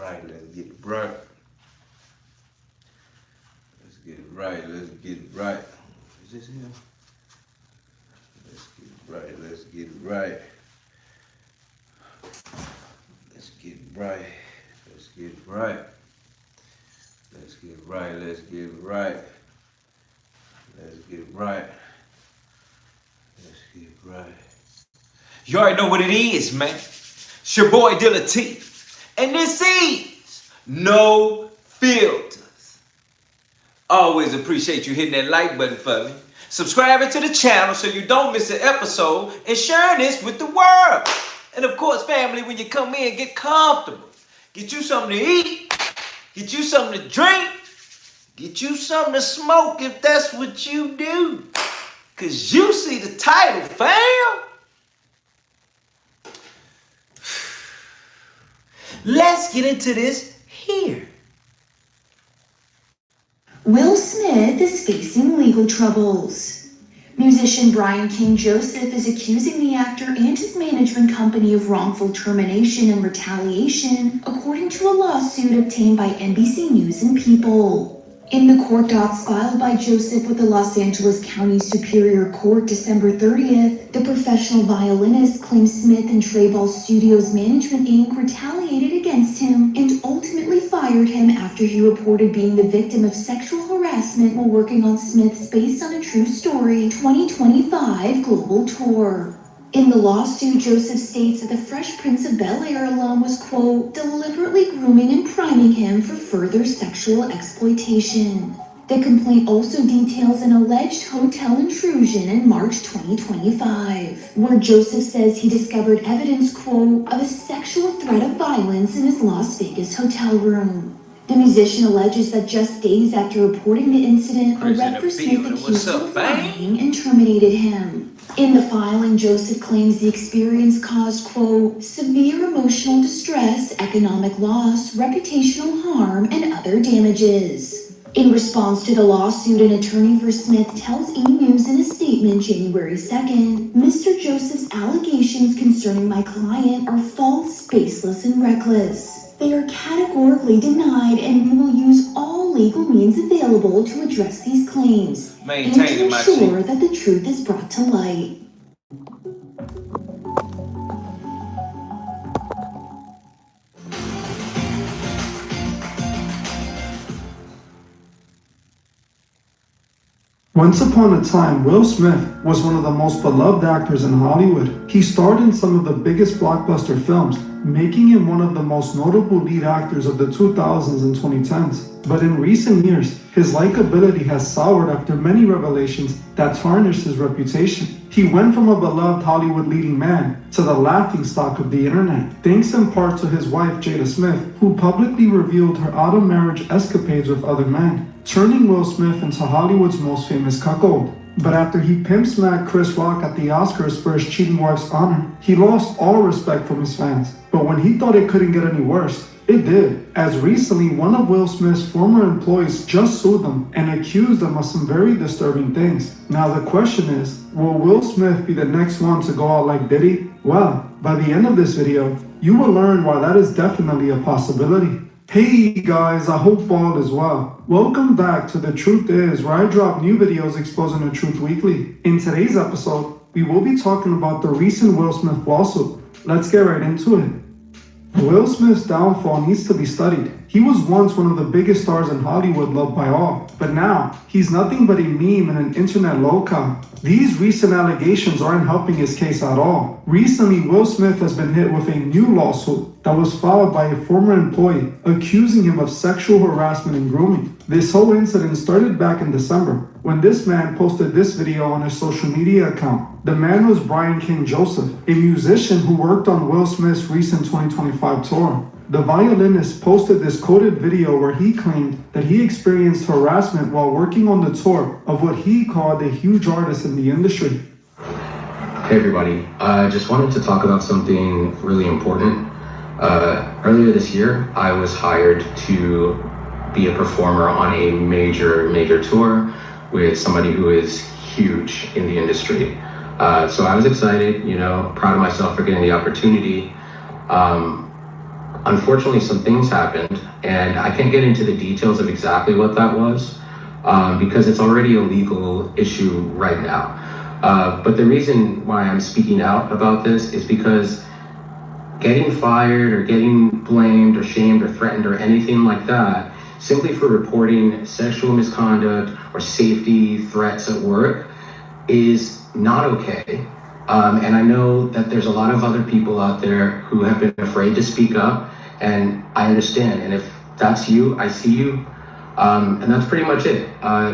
right. Let's get it right. Let's get it right. Let's get it right. Is this him? Let's get it right. Let's get it right. Let's get it right. Let's get it right. Let's get it right. Let's get it right. Let's get it right. Let's get it right. You already know what it is, man. It's your boy Dealatofficial. And this is No Filters. Always appreciate you hitting that like button for me. Subscribing to the channel so you don't miss an episode and sharing this with the world. And of course, family, when you come in, get comfortable. Get you something to eat. Get you something to drink. Get you something to smoke if that's what you do. Cause you see the title, fam. Let's get into this here. Will Smith is facing legal troubles. Musician Brian King Joseph is accusing the actor and his management company of wrongful termination and retaliation, according to a lawsuit obtained by NBC News and People. In the court docs filed by Joseph with the Los Angeles County Superior Court December 30th, the professional violinist claims Smith and Treyball Studios Management Inc. retaliated against him and ultimately fired him after he reported being the victim of sexual harassment while working on Smith's Based on a True Story 2025 global tour. In the lawsuit, Joseph states that the Fresh Prince of Bel-Air alum was, quote, deliberately grooming and priming him for further sexual exploitation. The complaint also details an alleged hotel intrusion in March 2025, where Joseph says he discovered evidence, quote, of a sexual threat of violence in his Las Vegas hotel room. The musician alleges that just days after reporting the incident, a rep for Smith accused him of lying and terminated him. In the filing, Joseph claims the experience caused, quote, severe emotional distress, economic loss, reputational harm, and other damages. In response to the lawsuit, an attorney for Smith tells E! News in a statement January 2nd, Mr. Joseph's allegations concerning my client are false, baseless, and reckless. They are categorically denied, and we will use all legal means available to address these claims and to ensure that the truth is brought to light. Once upon a time, Will Smith was one of the most beloved actors in Hollywood. He starred in some of the biggest blockbuster films, making him one of the most notable lead actors of the 2000s and 2010s. But in recent years, his likability has soured after many revelations that tarnished his reputation. He went from a beloved Hollywood leading man to the laughingstock of the internet, thanks in part to his wife Jada Smith, who publicly revealed her out-of-marriage escapades with other men, turning Will Smith into Hollywood's most famous cuckold. But after he pimp-smacked Chris Rock at the Oscars for his cheating wife's honor, he lost all respect from his fans. But when he thought it couldn't get any worse, it did, as recently one of Will Smith's former employees just sued them and accused them of some very disturbing things. Now the question is, will Will Smith be the next one to go out like Diddy? Well, by the end of this video, you will learn why that is definitely a possibility. Hey guys, I hope all is well. Welcome back to The Truth Is, where I drop new videos exposing the truth weekly. In today's episode, we will be talking about the recent Will Smith lawsuit. Let's get right into it. Will Smith's downfall needs to be studied. He was once one of the biggest stars in Hollywood, loved by all, but now he's nothing but a meme and an internet lolcow. These recent allegations aren't helping his case at all. Recently, Will Smith has been hit with a new lawsuit that was filed by a former employee accusing him of sexual harassment and grooming. This whole incident started back in December when this man posted this video on his social media account. The man was Brian King Joseph, a musician who worked on Will Smith's recent 2025 tour. The violinist posted this coded video where he claimed that he experienced harassment while working on the tour of what he called a huge artist in the industry. Hey everybody, I just wanted to talk about something really important. Earlier this year, I was hired to be a performer on a major tour with somebody who is huge in the industry. So I was excited, proud of myself for getting the opportunity. unfortunately, some things happened, and I can't get into the details of exactly what that was because it's already a legal issue right now. But the reason why I'm speaking out about this is because getting fired or getting blamed or shamed or threatened or anything like that, simply for reporting sexual misconduct or safety threats at work, is not okay. And I know that there's a lot of other people out there who have been afraid to speak up, and I understand. And if that's you, I see you. And that's pretty much it.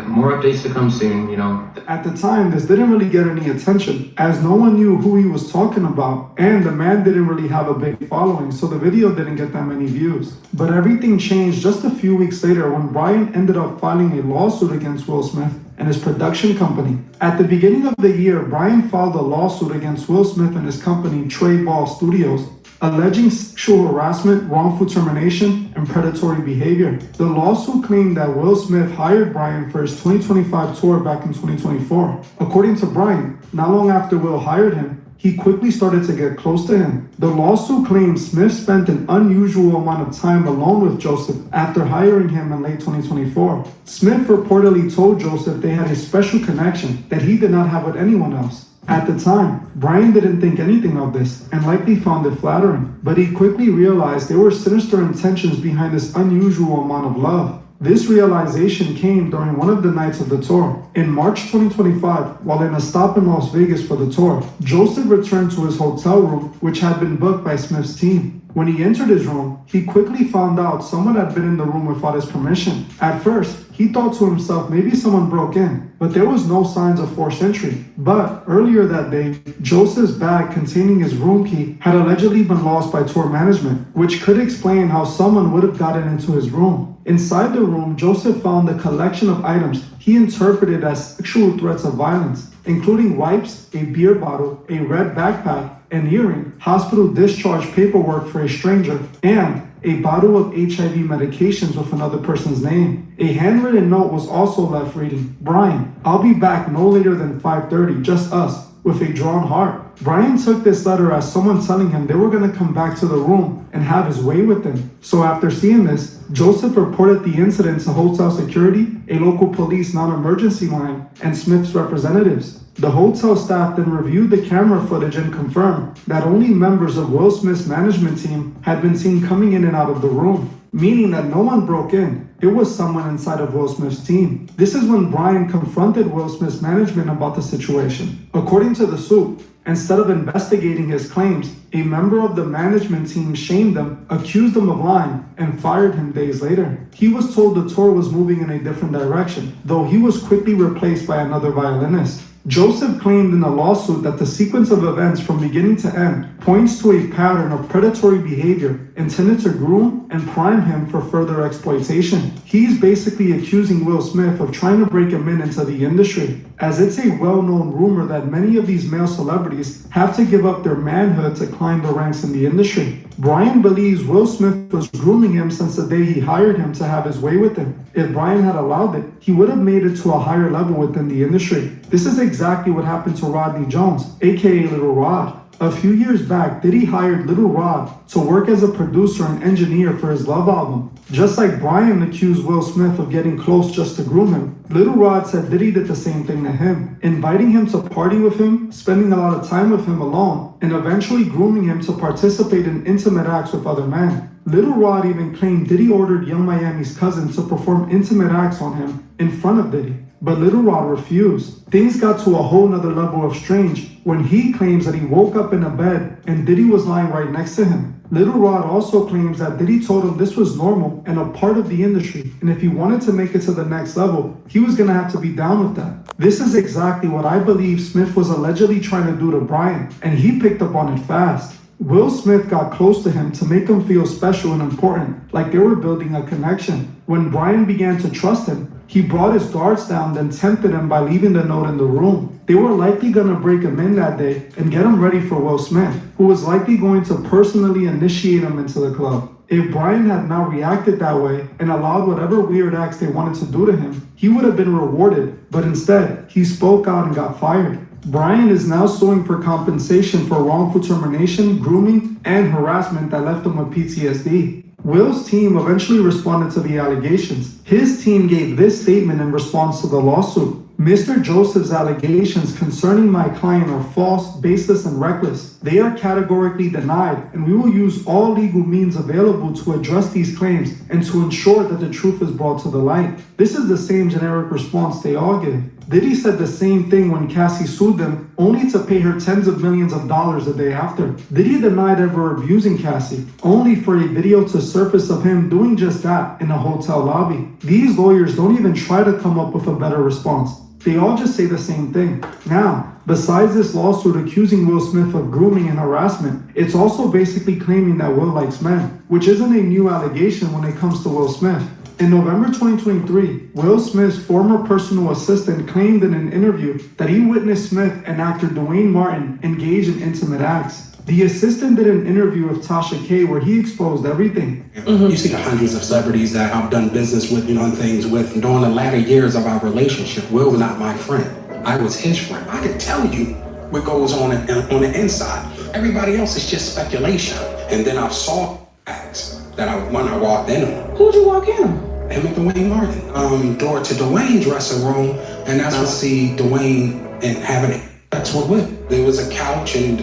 More updates to come soon, you know. At the time, this didn't really get any attention, as no one knew who he was talking about, and the man didn't really have a big following, so the video didn't get that many views. But everything changed just a few weeks later when Brian ended up filing a lawsuit against Will Smith and his production company. At the beginning of the year, Brian filed a lawsuit against Will Smith and his company, Trey Ball Studios, alleging sexual harassment, wrongful termination, and predatory behavior. The lawsuit claimed that Will Smith hired Brian for his 2025 tour back in 2024. According to Brian, not long after Will hired him, he quickly started to get close to him. The lawsuit claims Smith spent an unusual amount of time alone with Joseph after hiring him in late 2024. Smith reportedly told Joseph they had a special connection that he did not have with anyone else. At the time, Brian didn't think anything of this and likely found it flattering, but he quickly realized there were sinister intentions behind this unusual amount of love. This realization came during one of the nights of the tour. In March 2025, while in a stop in Las Vegas for the tour, Joseph returned to his hotel room, which had been booked by Smith's team. When he entered his room, he quickly found out someone had been in the room without his permission. At first, he thought to himself maybe someone broke in, but there was no signs of forced entry. But earlier that day, Joseph's bag containing his room key had allegedly been lost by tour management, which could explain how someone would have gotten into his room. Inside the room, Joseph found a collection of items he interpreted as sexual threats of violence, including wipes, a beer bottle, a red backpack, an earring, hospital discharge paperwork for a stranger, and a bottle of HIV medications with another person's name. A handwritten note was also left reading, "Brian, I'll be back no later than 5:30, just us," with a drawn heart. Brian took this letter as someone telling him they were going to come back to the room and have his way with him. So after seeing this, Joseph reported the incident to hotel security, a local police non-emergency line, and Smith's representatives. The hotel staff then reviewed the camera footage and confirmed that only members of Will Smith's management team had been seen coming in and out of the room, meaning that no one broke in. It was someone inside of Will Smith's team. This is when Brian confronted Will Smith's management about the situation. According to the suit, instead of investigating his claims, a member of the management team shamed him, accused him of lying, and fired him days later. He was told the tour was moving in a different direction, though he was quickly replaced by another violinist. Joseph claimed in the lawsuit that the sequence of events from beginning to end points to a pattern of predatory behavior intended to groom and prime him for further exploitation. He's basically accusing Will Smith of trying to break him into the industry, as it's a well-known rumor that many of these male celebrities have to give up their manhood to climb the ranks in the industry. Brian believes Will Smith was grooming him since the day he hired him to have his way with him. If Brian had allowed it, he would have made it to a higher level within the industry. This is exactly what happened to Rodney Jones, aka Little Rod. A few years back, Diddy hired Little Rod to work as a producer and engineer for his Love album. Just like Brian accused Will Smith of getting close just to groom him, Little Rod said Diddy did the same thing to him, inviting him to party with him, spending a lot of time with him alone, and eventually grooming him to participate in intimate acts with other men. Little Rod even claimed Diddy ordered Young Miami's cousin to perform intimate acts on him in front of Diddy, but Little Rod refused. Things got to a whole nother level of strange when he claims that he woke up in a bed and Diddy was lying right next to him. Little Rod also claims that Diddy told him this was normal and a part of the industry, and if he wanted to make it to the next level, he was going to have to be down with that. This is exactly what I believe Smith was allegedly trying to do to Brian, and he picked up on it fast. Will Smith got close to him to make him feel special and important, like they were building a connection. When Brian began to trust him, he brought his guards down, then tempted him by leaving the note in the room. They were likely going to break him in that day and get him ready for Will Smith, who was likely going to personally initiate him into the club. If Brian had not reacted that way and allowed whatever weird acts they wanted to do to him, he would have been rewarded, but instead, he spoke out and got fired. Brian is now suing for compensation for wrongful termination, grooming, and harassment that left him with PTSD. Will's team eventually responded to the allegations. His team gave this statement in response to the lawsuit. Mr. Joseph's allegations concerning my client are false, baseless, and reckless. They are categorically denied, and we will use all legal means available to address these claims and to ensure that the truth is brought to the light. This is the same generic response they all give. Diddy said the same thing when Cassie sued them, only to pay her tens of millions of dollars the day after. Diddy denied ever abusing Cassie, only for a video to surface of him doing just that in a hotel lobby. These lawyers don't even try to come up with a better response. They all just say the same thing. Now, besides this lawsuit accusing Will Smith of grooming and harassment, it's also basically claiming that Will likes men, which isn't a new allegation when it comes to Will Smith. In November 2023, Will Smith's former personal assistant claimed in an interview that he witnessed Smith and actor Dwayne Martin engage in intimate acts. The assistant did an interview with Tasha K where he exposed everything. You see the hundreds of celebrities that I've done business with, and things with. During the latter years of our relationship, Will was not my friend. I was his friend. I could tell you what goes on the inside. Everybody else is just speculation. And then I saw acts that when I walked in them. Who'd you walk in? Him and Dwayne Martin. Door to Dwayne's dressing room, and that's when I see Dwayne and having sex with Will. There was a couch, and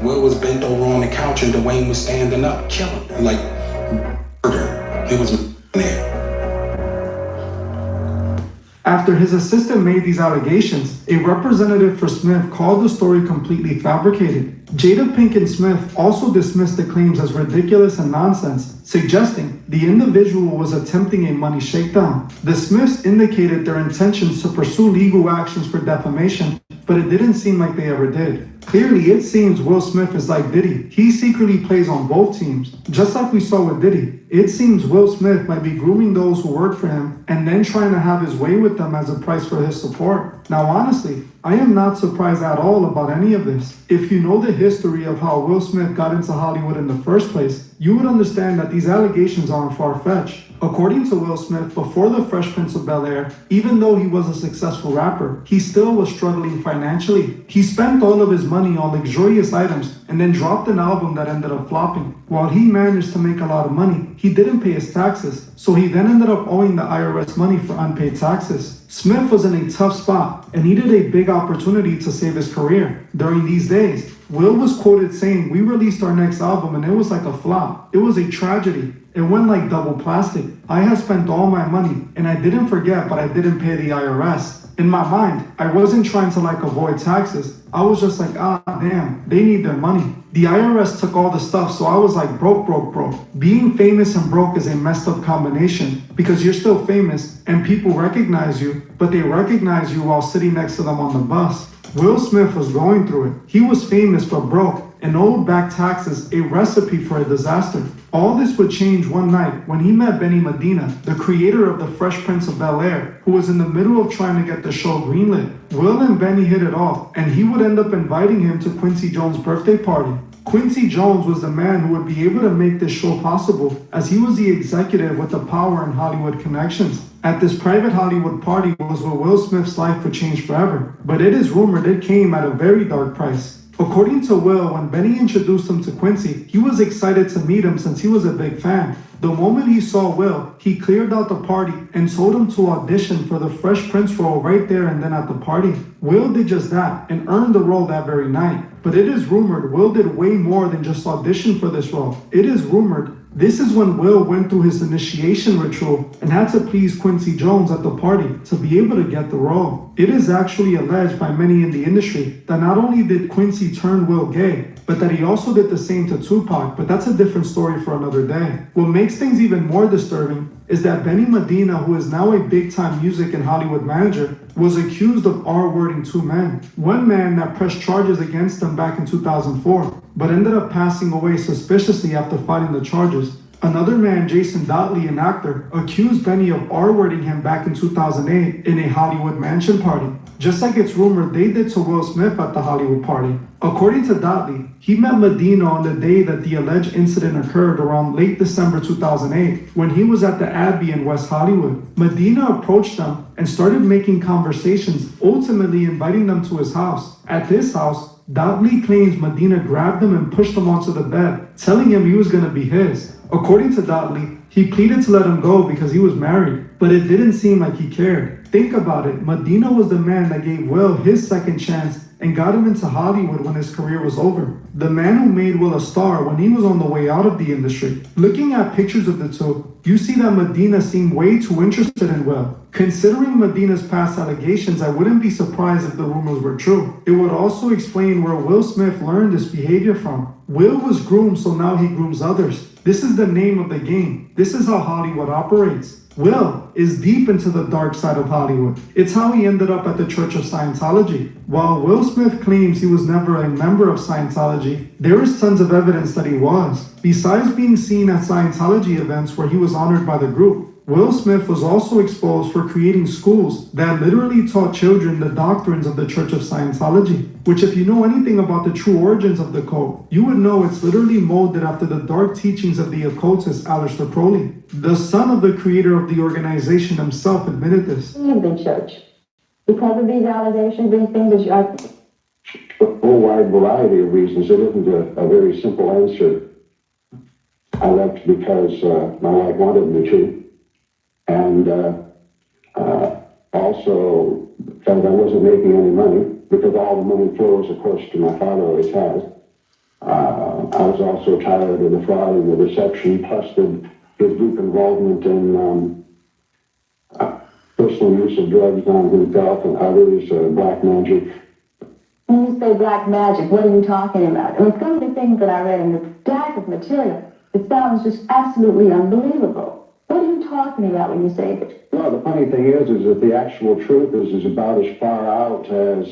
Will was bent over on the couch, and Dwayne was standing up, killing him, like murder. It was there. After his assistant made these allegations, a representative for Smith called the story completely fabricated. Jada Pinkett Smith also dismissed the claims as ridiculous and nonsense, suggesting the individual was attempting a money shakedown. The Smiths indicated their intentions to pursue legal actions for defamation, but it didn't seem like they ever did. Clearly, it seems Will Smith is like Diddy. He secretly plays on both teams, just like we saw with Diddy. It seems Will Smith might be grooming those who work for him and then trying to have his way with them as a price for his support. Now, honestly, I am not surprised at all about any of this. If you know the history of how Will Smith got into Hollywood in the first place, you would understand that these allegations aren't far-fetched. According to Will Smith, before the Fresh Prince of Bel-Air, even though he was a successful rapper, he still was struggling financially. He spent all of his money on luxurious items and then dropped an album that ended up flopping. While he managed to make a lot of money, he didn't pay his taxes, so he then ended up owing the IRS money for unpaid taxes. Smith was in a tough spot and needed a big opportunity to save his career. During these days, Will was quoted saying, "We released our next album and it was like a flop. It was a tragedy. It went like double plastic. I had spent all my money and I didn't forget, but I didn't pay the IRS." In my mind, I wasn't trying to avoid taxes. I was just like, damn, they need their money. The IRS took all the stuff, so I was like broke. Being famous and broke is a messed up combination because you're still famous and people recognize you, but they recognize you while sitting next to them on the bus. Will Smith was going through it. He was famous but broke and owed back taxes, a recipe for a disaster. All this would change one night when he met Benny Medina, the creator of the Fresh Prince of Bel-Air, who was in the middle of trying to get the show greenlit. Will and Benny hit it off, and he would end up inviting him to Quincy Jones' birthday party. Quincy Jones was the man who would be able to make this show possible, as he was the executive with the power and Hollywood connections. At this private Hollywood party was where Will Smith's life would change forever, but it is rumored it came at a very dark price. According to Will, when Benny introduced him to Quincy, he was excited to meet him since he was a big fan. The moment he saw Will, he cleared out the party and told him to audition for the Fresh Prince role right there and then at the party. Will did just that and earned the role that very night. But it is rumored Will did way more than just audition for this role. It is rumored this is when Will went through his initiation ritual and had to please Quincy Jones at the party to be able to get the role. It is actually alleged by many in the industry that not only did Quincy turn Will gay, but that he also did the same to Tupac, but that's a different story for another day. What makes things even more disturbing is that Benny Medina, who is now a big-time music and Hollywood manager, was accused of R-wording two men. One man that pressed charges against him back in 2004, but ended up passing away suspiciously after fighting the charges. Another man, Jason Dotley, an actor, accused Benny of R-wording him back in 2008 in a Hollywood mansion party, just like it's rumored they did to Will Smith at the Hollywood party. According to Dotley, he met Medina on the day that the alleged incident occurred around late December 2008, when he was at the Abbey in West Hollywood. Medina approached them and started making conversations, ultimately inviting them to his house. At this house, Dotley claims Medina grabbed him and pushed him onto the bed, telling him he was going to be his. According to Dotley, he pleaded to let him go because he was married, but it didn't seem like he cared. Think about it, Medina was the man that gave Will his second chance and got him into Hollywood when his career was over. The man who made Will a star when he was on the way out of the industry. Looking at pictures of the two, you see that Medina seemed way too interested in Will. Considering Medina's past allegations, I wouldn't be surprised if the rumors were true. It would also explain where Will Smith learned this behavior from. Will was groomed, so now he grooms others. This is the name of the game. This is how Hollywood operates. Will is deep into the dark side of Hollywood. It's how he ended up at the Church of Scientology. While Will Smith claims he was never a member of Scientology, there is tons of evidence that he was. Besides being seen at Scientology events where he was honored by the group, Will Smith was also exposed for creating schools that literally taught children the doctrines of the Church of Scientology, which if you know anything about the true origins of the cult, you would know it's literally molded after the dark teachings of the occultist Aleister Crowley. The son of the creator of the organization himself admitted this. Leave the church because of these allegations, these things that you are... A whole wide variety of reasons. It isn't a very simple answer. I left because my wife wanted me to. And also because I wasn't making any money, because all the money flows, of course, to my father always has. I was also tired of the fraud and the deception, plus his deep involvement in personal use of drugs on himself and others, black magic. When you say black magic, what are you talking about? I mean, some of the things that I read in the stack of material, it sounds just absolutely unbelievable. What are you talking about when you say this? Well, the funny thing is that the actual truth is about as far out as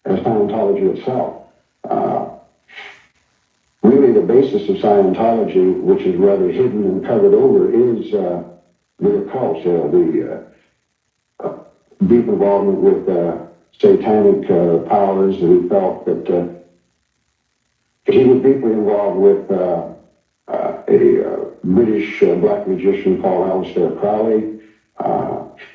Scientology itself. Really, the basis of Scientology, which is rather hidden and covered over, is the occult, the deep involvement with satanic powers. Who felt that he was deeply involved with a British black magician called Aleister Crowley,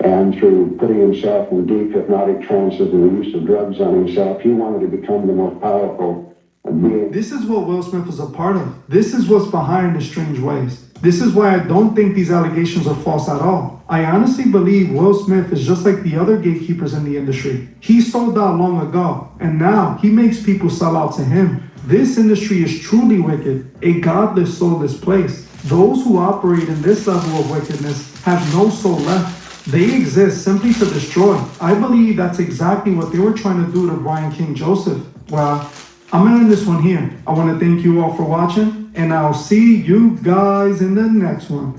and through putting himself in deep hypnotic trances and the use of drugs on himself, he wanted to become the most powerful being. This is what Will Smith was a part of. This is what's behind his strange ways. This is why I don't think these allegations are false at all. I honestly believe Will Smith is just like the other gatekeepers in the industry. He sold out long ago, and now he makes people sell out to him. This industry is truly wicked, a godless, soulless place. Those who operate in this level of wickedness have no soul left. They exist simply to destroy. I believe that's exactly what they were trying to do to Brian King Joseph. Well, I'm gonna end this one here. I want to thank you all for watching, and I'll see you guys in the next one.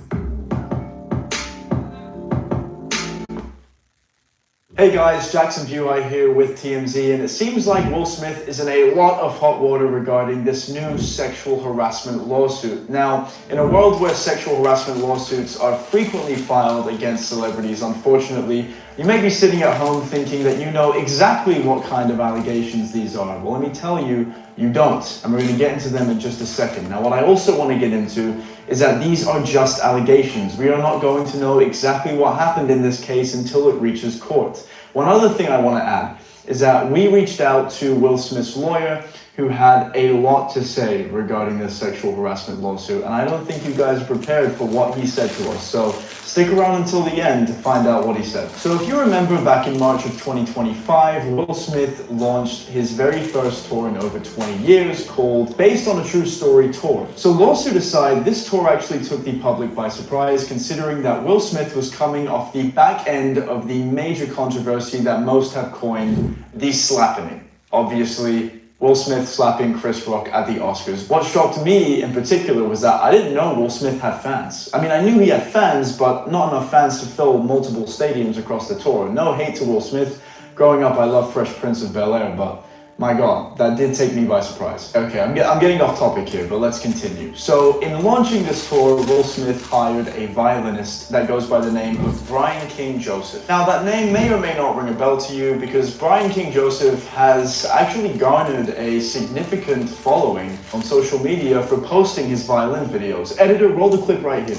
Hey guys, Jackson Buhai here with TMZ, and it seems like Will Smith is in a lot of hot water regarding this new sexual harassment lawsuit. Now, in a world where sexual harassment lawsuits are frequently filed against celebrities, unfortunately, you may be sitting at home thinking that you know exactly what kind of allegations these are. Well, let me tell you, you don't, and we're going to get into them in just a second. Now, what I also want to get into is that these are just allegations. We are not going to know exactly what happened in this case until it reaches court. One other thing I want to add is that we reached out to Will Smith's lawyer, who had a lot to say regarding this sexual harassment lawsuit, and I don't think you guys are prepared for what he said to us, so stick around until the end to find out what he said. So if you remember, back in March of 2025, Will Smith launched his very first tour in over 20 years called Based on a True Story Tour. So lawsuit aside, this tour actually took the public by surprise, considering that Will Smith was coming off the back end of the major controversy that most have coined the slapping. Obviously, Will Smith slapping Chris Rock at the Oscars. What shocked me in particular was that I didn't know Will Smith had fans. I mean, I knew he had fans, but not enough fans to fill multiple stadiums across the tour. No hate to Will Smith. Growing up, I loved Fresh Prince of Bel-Air, but My God, that did take me by surprise. Okay, I'm getting off topic here, but let's continue. So, in launching this tour, Will Smith hired a violinist that goes by the name of Brian King Joseph. Now, that name may or may not ring a bell to you because Brian King Joseph has actually garnered a significant following on social media for posting his violin videos. Editor, roll the clip right here.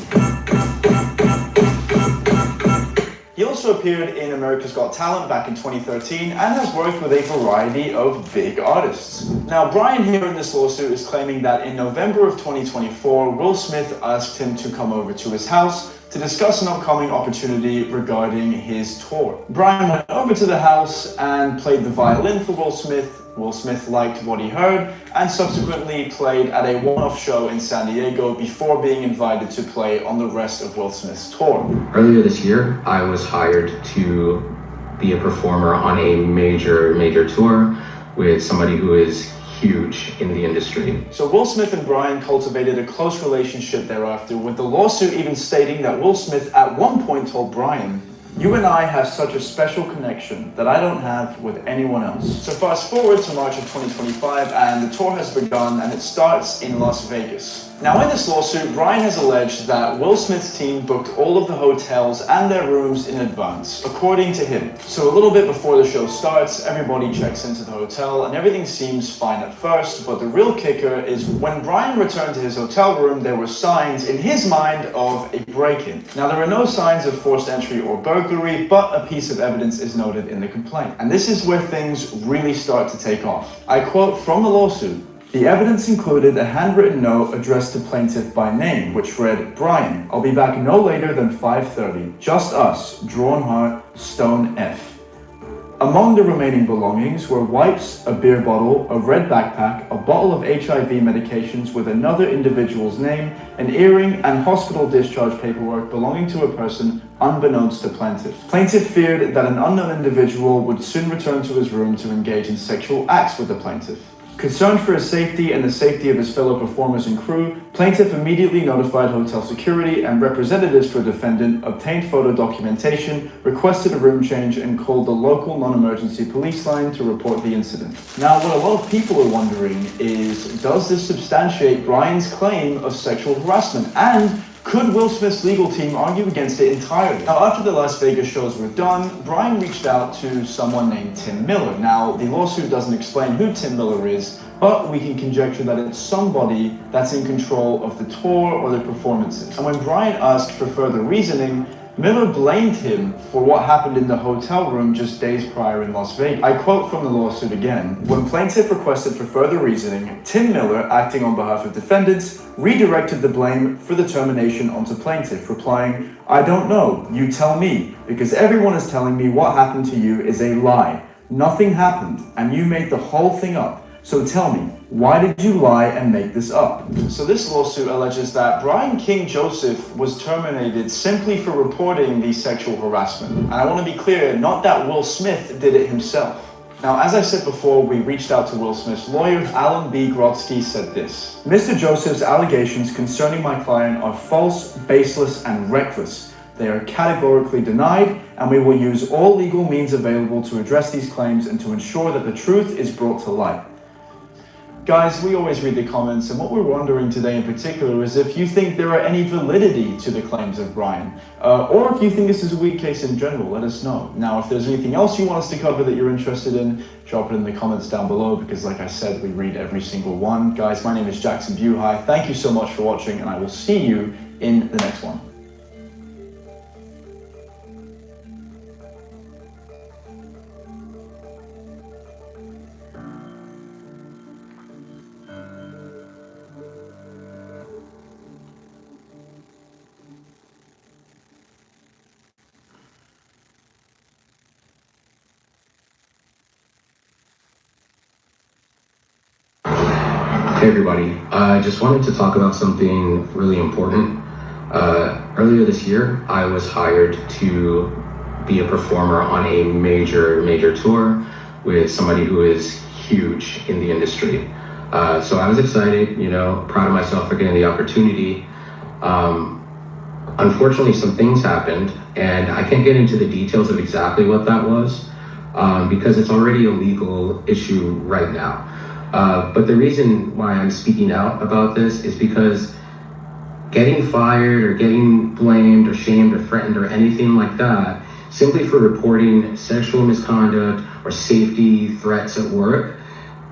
He also appeared in America's Got Talent back in 2013 and has worked with a variety of big artists. Now, Brian here in this lawsuit is claiming that in November of 2024, Will Smith asked him to come over to his house to discuss an upcoming opportunity regarding his tour. Brian went over to the house and played the violin for Will Smith. Will Smith liked what he heard and subsequently played at a one-off show in San Diego before being invited to play on the rest of Will Smith's tour. Earlier this year, I was hired to be a performer on a major tour with somebody who is huge in the industry. So Will Smith and Brian cultivated a close relationship thereafter, with the lawsuit even stating that Will Smith at one point told Brian, "You and I have such a special connection that I don't have with anyone else." So fast forward to March of 2025 and the tour has begun and it starts in Las Vegas. Now in this lawsuit, Brian has alleged that Will Smith's team booked all of the hotels and their rooms in advance, according to him. So a little bit before the show starts, everybody checks into the hotel and everything seems fine at first, but the real kicker is when Brian returned to his hotel room, there were signs in his mind of a break-in. Now there are no signs of forced entry or burglary, but a piece of evidence is noted in the complaint. And this is where things really start to take off. I quote from the lawsuit, "The evidence included a handwritten note addressed to plaintiff by name, which read, 'Brian, I'll be back no later than 5:30. Just us, drawn heart, stone F.' Among the remaining belongings were wipes, a beer bottle, a red backpack, a bottle of HIV medications with another individual's name, an earring, and hospital discharge paperwork belonging to a person unbeknownst to plaintiff. Plaintiff feared that an unknown individual would soon return to his room to engage in sexual acts with the plaintiff. Concerned for his safety and the safety of his fellow performers and crew, plaintiff immediately notified hotel security and representatives for defendant, obtained photo documentation, requested a room change, and called the local non-emergency police line to report the incident." Now, what a lot of people are wondering is, does this substantiate Brian's claim of sexual harassment? And could Will Smith's legal team argue against it entirely? Now, after the Las Vegas shows were done, Brian reached out to someone named Tim Miller. Now, the lawsuit doesn't explain who Tim Miller is, but we can conjecture that it's somebody that's in control of the tour or the performances. And when Brian asked for further reasoning, Miller blamed him for what happened in the hotel room just days prior in Las Vegas. I quote from the lawsuit again, "When plaintiff requested for further reasoning, Tim Miller, acting on behalf of defendants, redirected the blame for the termination onto plaintiff, replying, 'I don't know, you tell me, because everyone is telling me what happened to you is a lie. Nothing happened, and you made the whole thing up. So tell me, why did you lie and make this up?'" So this lawsuit alleges that Brian King Joseph was terminated simply for reporting the sexual harassment. And I want to be clear, not that Will Smith did it himself. Now, as I said before, we reached out to Will Smith's lawyer. Alan B. Grotsky said this, "Mr. Joseph's allegations concerning my client are false, baseless, and reckless. They are categorically denied, and we will use all legal means available to address these claims and to ensure that the truth is brought to light." Guys, we always read the comments, and what we're wondering today in particular is if you think there are any validity to the claims of Brian, or if you think this is a weak case in general, let us know. Now, if there's anything else you want us to cover that you're interested in, drop it in the comments down below, because like I said, we read every single one. Guys, my name is Jackson Buhai. Thank you so much for watching, and I will see you in the next one. Hey everybody, I just wanted to talk about something really important. Earlier this year, I was hired to be a performer on a major tour with somebody who is huge in the industry. So I was excited, proud of myself for getting the opportunity. Unfortunately, some things happened, and I can't get into the details of exactly what that was, because it's already a legal issue right now. But the reason why I'm speaking out about this is because getting fired or getting blamed or shamed or threatened or anything like that, simply for reporting sexual misconduct or safety threats at work,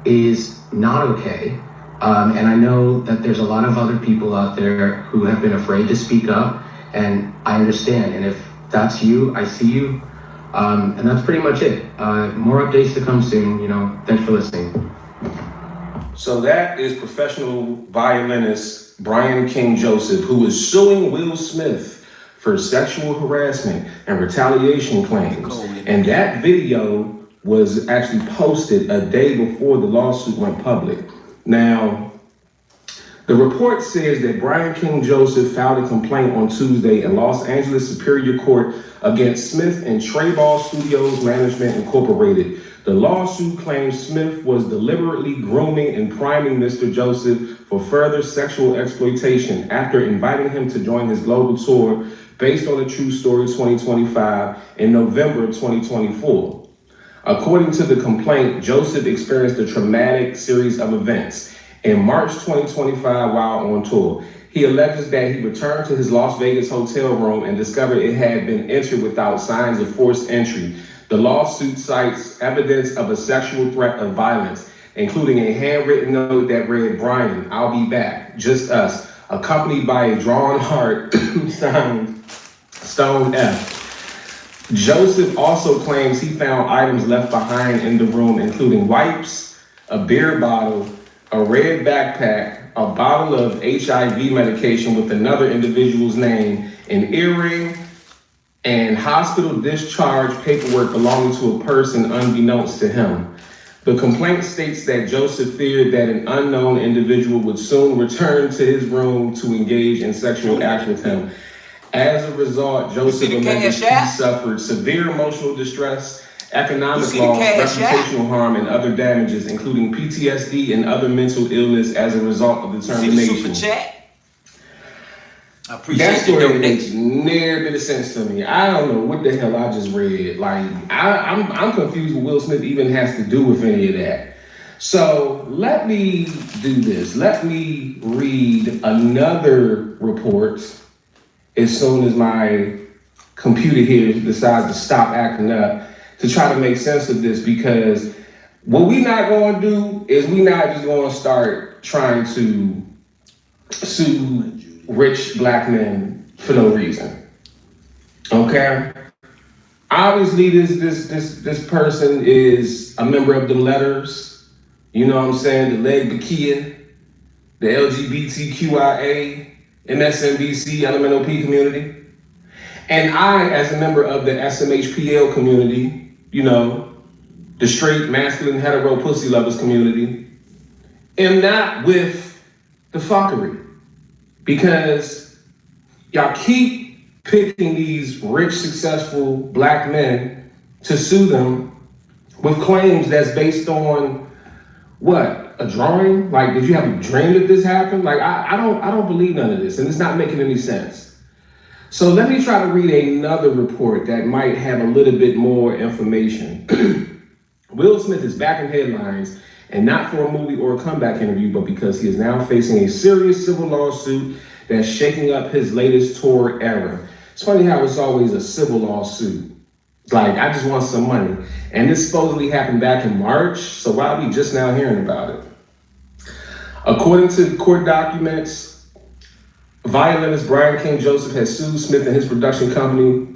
is not okay. And I know that there's a lot of other people out there who have been afraid to speak up, and I understand. And if that's you, I see you. And that's pretty much it. More updates to come soon. Thanks for listening. So that is professional violinist Brian King Joseph, who is suing Will Smith for sexual harassment and retaliation claims. And that video was actually posted a day before the lawsuit went public. Now, the report says that Brian King Joseph filed a complaint on Tuesday in Los Angeles Superior Court against Smith and Trayball Studios Management Incorporated. The lawsuit claims Smith was deliberately grooming and priming Mr. Joseph for further sexual exploitation after inviting him to join his global tour based on a True Story 2025 in November 2024. According to the complaint, Joseph experienced a traumatic series of events. In March 2025, while on tour, he alleges that he returned to his Las Vegas hotel room and discovered it had been entered without signs of forced entry. The lawsuit cites evidence of a sexual threat of violence, including a handwritten note that read, "Brian, I'll be back, just us," accompanied by a drawn heart signed Stone F. Joseph also claims he found items left behind in the room, including wipes, a beer bottle, a red backpack, a bottle of HIV medication with another individual's name, an earring, and hospital discharge paperwork belonging to a person unbeknownst to him. The complaint states that Joseph feared that an unknown individual would soon return to his room to engage in sexual acts with him. As a result, Joseph alleges he suffered severe emotional distress, economic loss, reputational harm, and other damages, including PTSD and other mental illness as a result of the termination. I appreciate that story makes near bit of sense to me. I don't know what the hell I just read. Like, I'm confused what Will Smith even has to do with any of that. So let me do this. Let me read another report as soon as my computer here decides to stop acting up, to try to make sense of this, because what we not going to do is we not just going to start trying to sue rich black men for no reason. Okay? Obviously, this person is a member of the letters, you know what I'm saying, the LGBTQIA, the LGBTQIA, MSNBC, LMNOP community. And I, as a member of the SMHPL community, the straight, masculine, hetero, pussy lovers community, am not with the fuckery. Because y'all keep picking these rich, successful black men to sue them with claims that's based on what? A drawing? Like, did you have a dream that this happened? Like, I don't believe none of this, and it's not making any sense. So let me try to read another report that might have a little bit more information. Will Smith is back in headlines, and not for a movie or a comeback interview, but because he is now facing a serious civil lawsuit that's shaking up his latest tour era. It's funny how it's always a civil lawsuit. Like, I just want some money. And this supposedly happened back in March, so why are we just now hearing about it? According to court documents, violinist Brian King Joseph has sued Smith and his production company,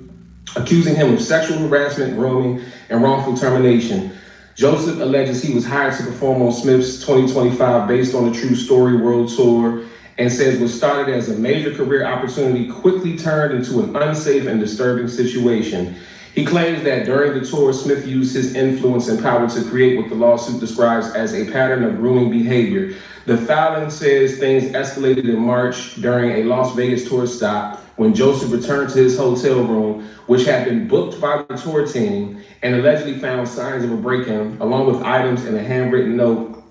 accusing him of sexual harassment, grooming, and wrongful termination. Joseph alleges he was hired to perform on Smith's 2025 Based on a True Story World Tour, and says what started as a major career opportunity quickly turned into an unsafe and disturbing situation. He claims that during the tour, Smith used his influence and power to create what the lawsuit describes as a pattern of grooming behavior. The filing says things escalated in March during a Las Vegas tour stop when Joseph returned to his hotel room, which had been booked by the tour team, and allegedly found signs of a break-in, along with items and a handwritten note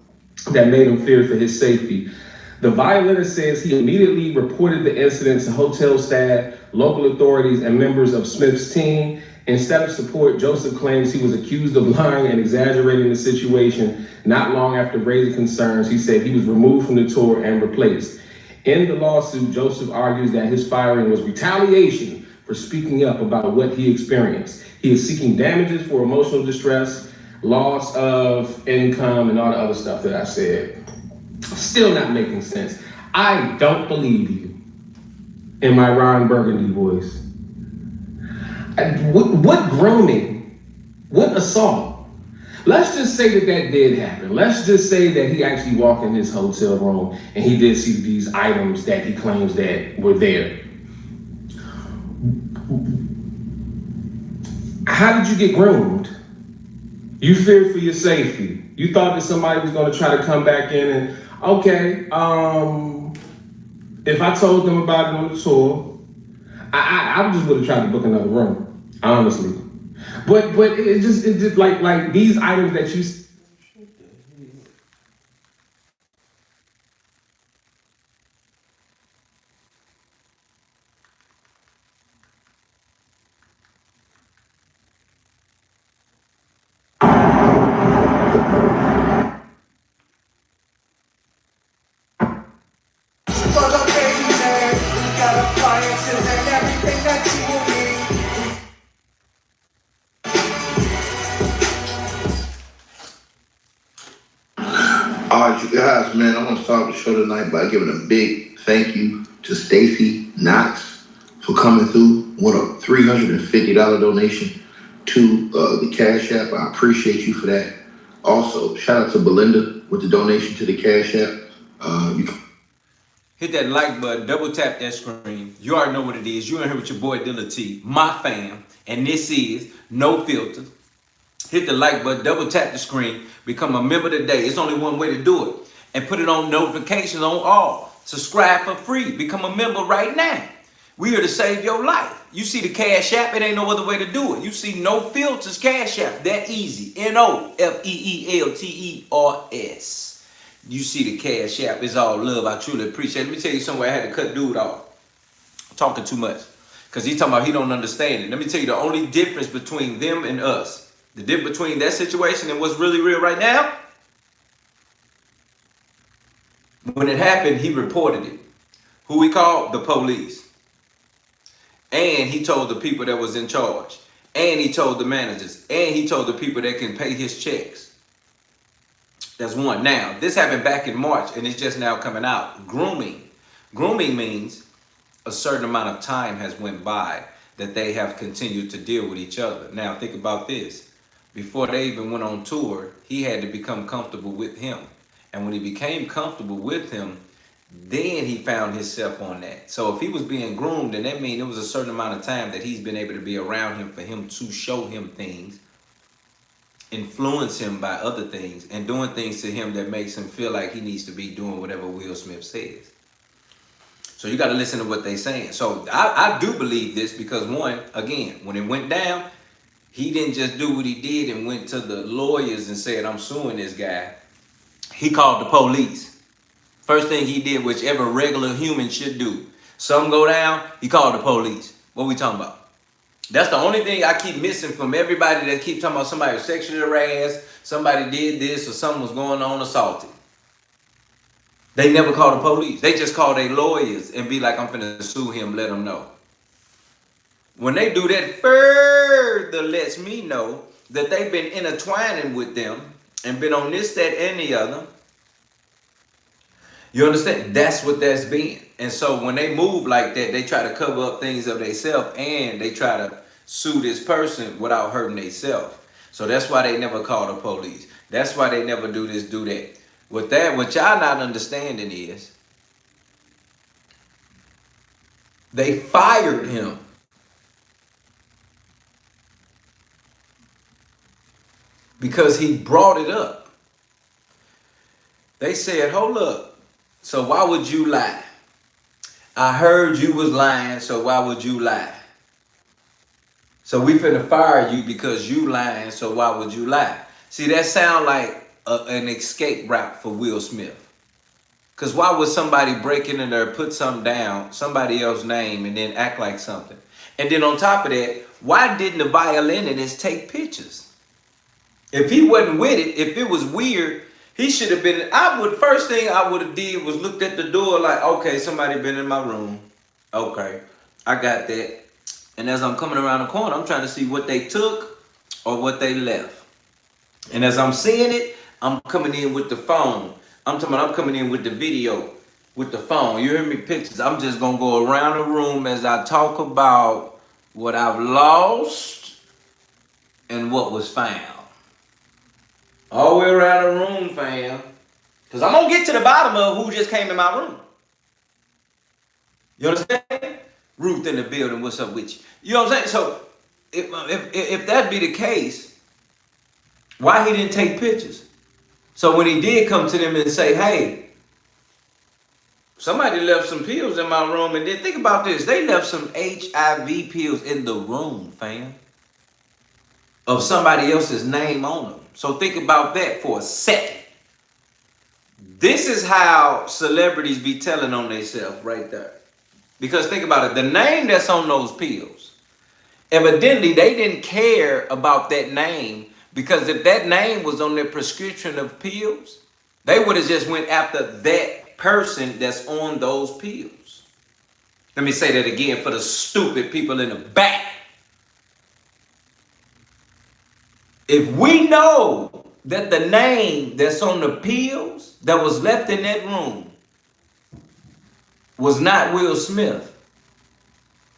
that made him fear for his safety. The violinist says he immediately reported the incident to hotel staff, local authorities, and members of Smith's team, Instead of support, Joseph claims he was accused of lying and exaggerating the situation. Not long after raising concerns, he said he was removed from the tour and replaced. In the lawsuit, Joseph argues that his firing was retaliation for speaking up about what he experienced. He is seeking damages for emotional distress, loss of income, and all the other stuff that I said. Still not making sense. I don't believe you in my Ron Burgundy voice. What grooming? What assault? Let's just say that did happen. Let's just say that he actually walked in his hotel room and he did see these items that he claims that were there. How did you get groomed? You feared for your safety. You thought that somebody was going to try to come back in and, okay, if I told them about it on the tour, I just would have tried to book another room, honestly. But it just like these items that you. All right, you guys, man, I want to start the show tonight by giving a big thank you to Stacy Knox for coming through with a $350 donation to the Cash App. I appreciate you for that. Also, shout out to Belinda with the donation to the Cash App. Hit that like button, double tap that screen. You already know what it is. You're in here with your boy Dilla T, my fam, and this is No Filters. Hit the like button, double tap the screen, become a member today. It's only one way to do it. And put it on notifications on all. Subscribe for free. Become a member right now. We here to save your life. You see the Cash App, it ain't no other way to do it. You see No Filters Cash App, that easy. NOFEELTERS. You see the Cash App, it's all love. I truly appreciate it. Let me tell you something, I had to cut dude off. Talking too much. Because he's talking about he don't understand it. Let me tell you the only difference between them and us. The difference between that situation and what's really real right now. When it happened, he reported it. Who he called? The police. And he told the people that was in charge. And he told the managers. And he told the people that can pay his checks. That's one. Now, this happened back in March and it's just now coming out. Grooming. Grooming means a certain amount of time has went by that they have continued to deal with each other. Now, think about this. Before they even went on tour, he had to become comfortable with him. And when he became comfortable with him, then he found himself on that. So if he was being groomed, then that means it was a certain amount of time that he's been able to be around him for him to show him things, influence him by other things, and doing things to him that makes him feel like he needs to be doing whatever Will Smith says. So you got to listen to what they're saying. So I do believe this because, one, again, when it went down, he didn't just do what he did and went to the lawyers and said, I'm suing this guy. He called the police. First thing he did, which every regular human should do. Something go down, he called the police. What we talking about? That's the only thing I keep missing from everybody that keep talking about somebody was sexually harassed, somebody did this, or something was going on, assaulted. They never call the police. They just call their lawyers and be like, I'm finna sue him, let them know. When they do that, further lets me know that they've been intertwining with them and been on this, that, and the other. You understand? That's what that's been. And so when they move like that, they try to cover up things of themselves and they try to sue this person without hurting themselves. So that's why they never call the police. That's why they never do this, do that. What y'all not understanding is they fired him. Because he brought it up. They said, hold up. So why would you lie? I heard you was lying, so why would you lie? So we finna fire you because you lying, so why would you lie? See, that sound like an escape route for Will Smith. Because why would somebody break in there, put something down, somebody else's name, and then act like something? And then on top of that, why didn't the violinist take pictures? If he wasn't with it, if it was weird, he should have been. First thing I would have did was looked at the door like, okay, somebody been in my room. Okay, I got that. And as I'm coming around the corner, I'm trying to see what they took or what they left. And as I'm seeing it, I'm coming in with the phone. I'm coming in with the video, with the phone. You hear me? Pictures. I'm just gonna go around the room as I talk about what I've lost and what was found. All the way around the room, fam. Because I'm gonna get to the bottom of who just came in my room. You understand? Ruth in the building, what's up with you? You know what I'm saying? So if that be the case, why he didn't take pictures? So when he did come to them and say, hey, somebody left some pills in my room, and then think about this, they left some HIV pills in the room, fam, of somebody else's name on them. So think about that for a second. This is how celebrities be telling on themselves right there. Because think about it, the name that's on those pills, evidently they didn't care about that name, because if that name was on their prescription of pills, they would have just went after that person that's on those pills. Let me say that again for the stupid people in the back. If we know that the name that's on the pills that was left in that room was not Will Smith,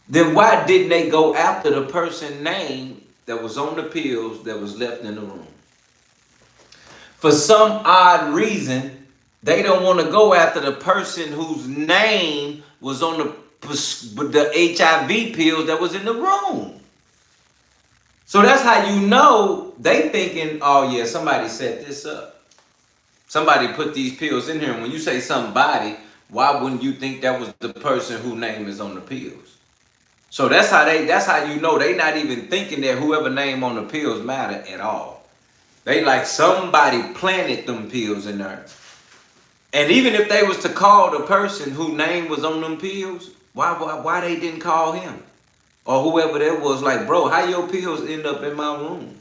then why didn't they go after the person's name that was on the pills that was left in the room? For some odd reason, they don't want to go after the person whose name was on the HIV pills that was in the room. So that's how you know they thinking, oh yeah, somebody set this up. Somebody put these pills in here. And when you say somebody, why wouldn't you think that was the person whose name is on the pills? So that's how you know they not even thinking that whoever name on the pills matter at all. They like somebody planted them pills in there. And even if they was to call the person whose name was on them pills, why they didn't call him? Or whoever that was, like, bro, how your pills end up in my room?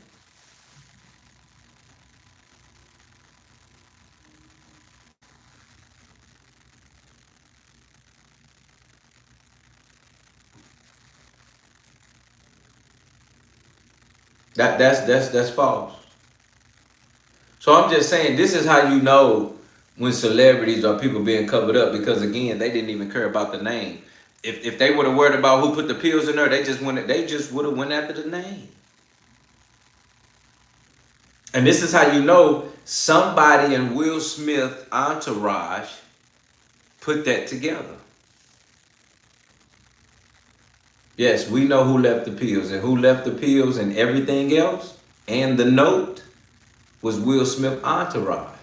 That's false. So I'm just saying, this is how you know when celebrities or people being covered up, because again, they didn't even care about the name. If they would have worried about who put the pills in there, they just would have went after the name. And this is how you know somebody in Will Smith entourage put that together. Yes, we know who left the pills, and who left the pills and everything else, and the note was Will Smith entourage.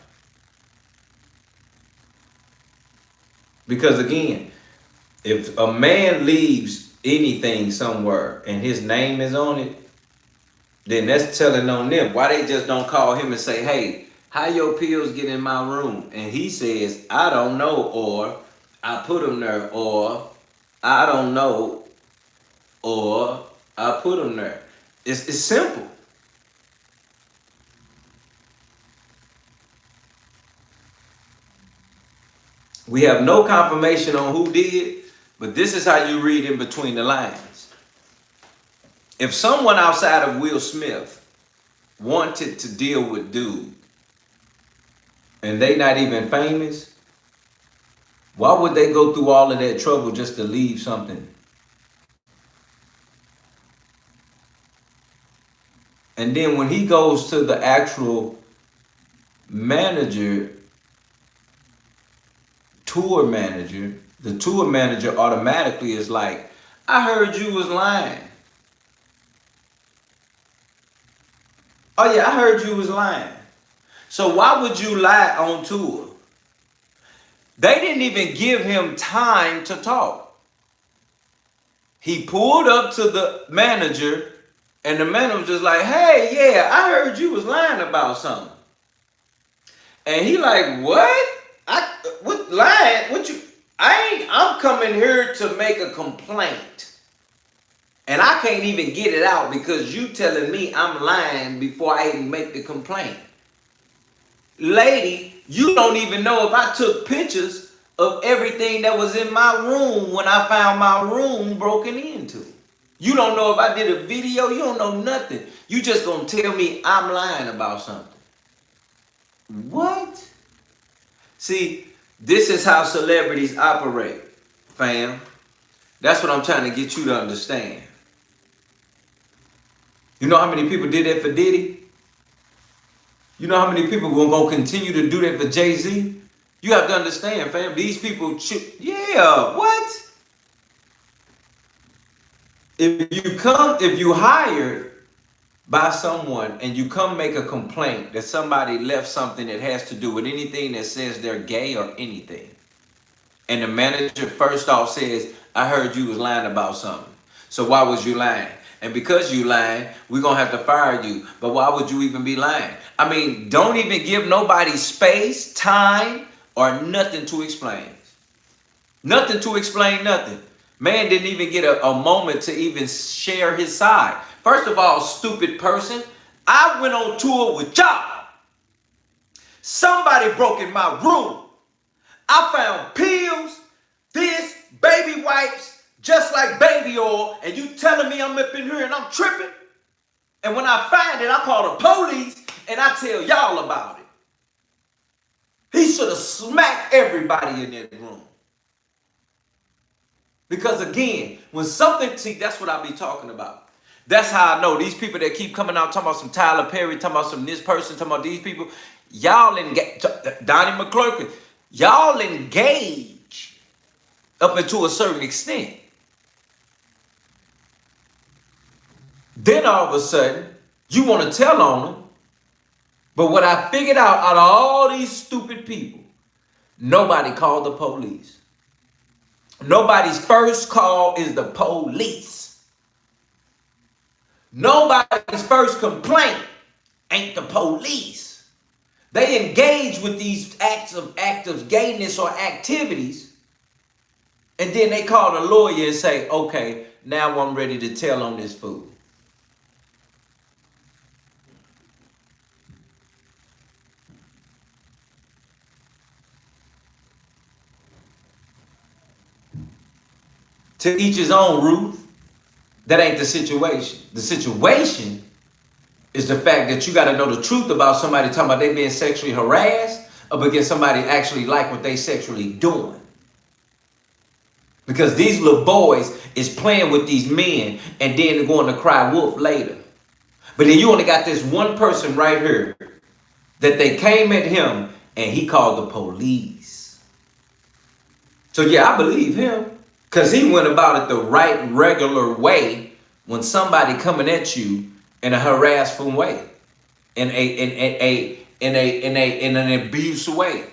Because again, if a man leaves anything somewhere and his name is on it, then that's telling on them. Why they just don't call him and say, hey, how your pills get in my room? And he says, I don't know, or I put them there, or I don't know, or I put them there. It's simple. We have no confirmation on who did, but this is how you read in between the lines. If someone outside of Will Smith wanted to deal with dude, and they not even famous, why would they go through all of that trouble just to leave something? And then when he goes to the actual manager, the tour manager automatically is like, I heard you was lying. Oh yeah, I heard you was lying. So why would you lie on tour? They didn't even give him time to talk. He pulled up to the manager, and the manager was just like, hey, yeah, I heard you was lying about something. And he like, what? What lying? I'm coming here to make a complaint. And I can't even get it out because you telling me I'm lying before I even make the complaint. Lady, you don't even know if I took pictures of everything that was in my room when I found my room broken into. You don't know if I did a video. You don't know nothing. You just gonna tell me I'm lying about something. What? See, this is how celebrities operate, fam. That's what I'm trying to get you to understand. You know how many people did that for Diddy? You know how many people will go continue to do that for Jay-Z? You have to understand, fam. These people, yeah, what? If you hired by someone and you come make a complaint that somebody left something that has to do with anything that says they're gay or anything, and the manager first off says, I heard you was lying about something. So why was you lying? And because you lying, we're going to have to fire you. But why would you even be lying? I mean, don't even give nobody space, time, or nothing to explain. Nothing to explain, nothing. Man didn't even get a moment to even share his side. First of all, stupid person, I went on tour with y'all. Somebody broke in my room. I found pills, this, baby wipes, just like baby oil, and you telling me I'm up in here and I'm tripping? And when I find it, I call the police and I tell y'all about it. He should have smacked everybody in that room. Because again, when something, see, that's what I be talking about. That's how I know these people that keep coming out talking about some Tyler Perry, talking about some this person, talking about these people. Y'all engage, Donnie McClurkin, y'all engage up into a certain extent. Then all of a sudden, you want to tell on them. But what I figured out of all these stupid people, nobody called the police. Nobody's first call is the police. Nobody's first complaint ain't the police. They engage with these acts of gayness or activities, and then they call the lawyer and say, okay, now I'm ready to tell on this fool. To each his own, Ruth. That ain't the situation. The situation is the fact that you got to know the truth about somebody talking about they being sexually harassed or because somebody actually like what they sexually doing. Because these little boys is playing with these men and then they're going to cry wolf later. But then you only got this one person right here that they came at him and he called the police. So yeah, I believe him. Because he went about it the right, regular way when somebody coming at you in a harassful way, in an abuse way,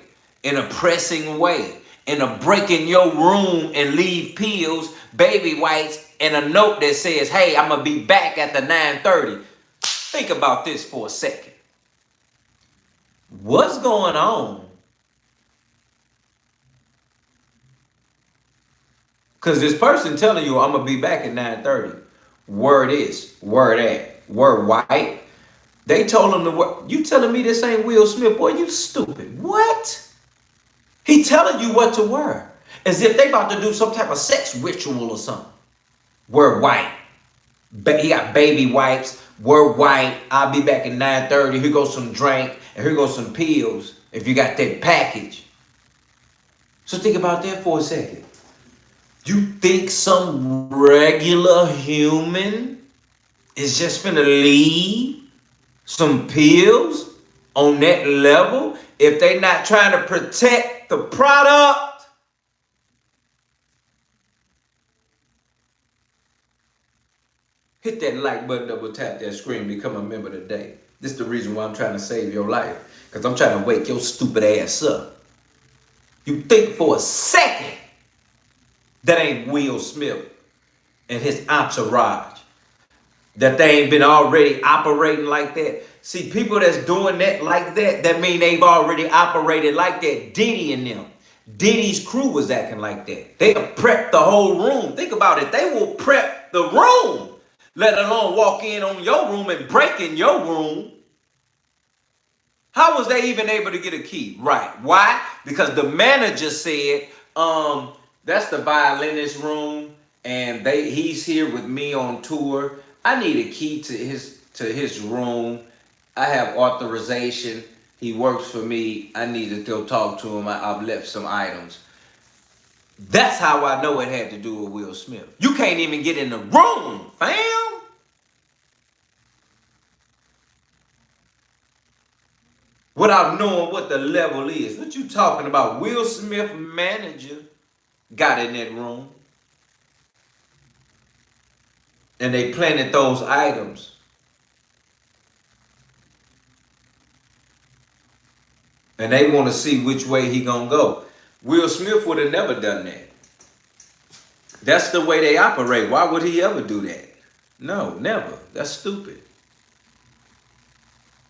in a pressing way, in a breaking your room and leave pills, baby wipes, and a note that says, hey, I'm going to be back at the 9:30. Think about this for a second. What's going on? Because this person telling you, I'm going to be back at 9:30. Word is, word at, word white. They told him to work. You telling me this ain't Will Smith? Boy, you stupid. What? He telling you what to wear. As if they about to do some type of sex ritual or something. Word white. He got baby wipes. Word white. I'll be back at 9:30. Here goes some drink. And here goes some pills. If you got that package. So think about that for a second. You think some regular human is just finna leave some pills on that level if they not trying to protect the product? Hit that like button, double tap that screen, become a member today. This is the reason why I'm trying to save your life. Because I'm trying to wake your stupid ass up. You think for a second that ain't Will Smith and his entourage. That they ain't been already operating like that. See, people that's doing that like that, that mean they've already operated like that. Diddy and them. Diddy's crew was acting like that. They prepped the whole room. Think about it. They will prep the room, let alone walk in on your room and break in your room. How was they even able to get a key? Right. Why? Because the manager said, that's the violinist room, and he's here with me on tour. I need a key to his room. I have authorization. He works for me. I need to go talk to him. I've left some items. That's how I know it had to do with Will Smith. You can't even get in the room, fam. Without knowing what the level is. What you talking about? Will Smith manager got in that room. And they planted those items. And they want to see which way he gonna go. Will Smith would have never done that. That's the way they operate. Why would he ever do that? No, never. That's stupid.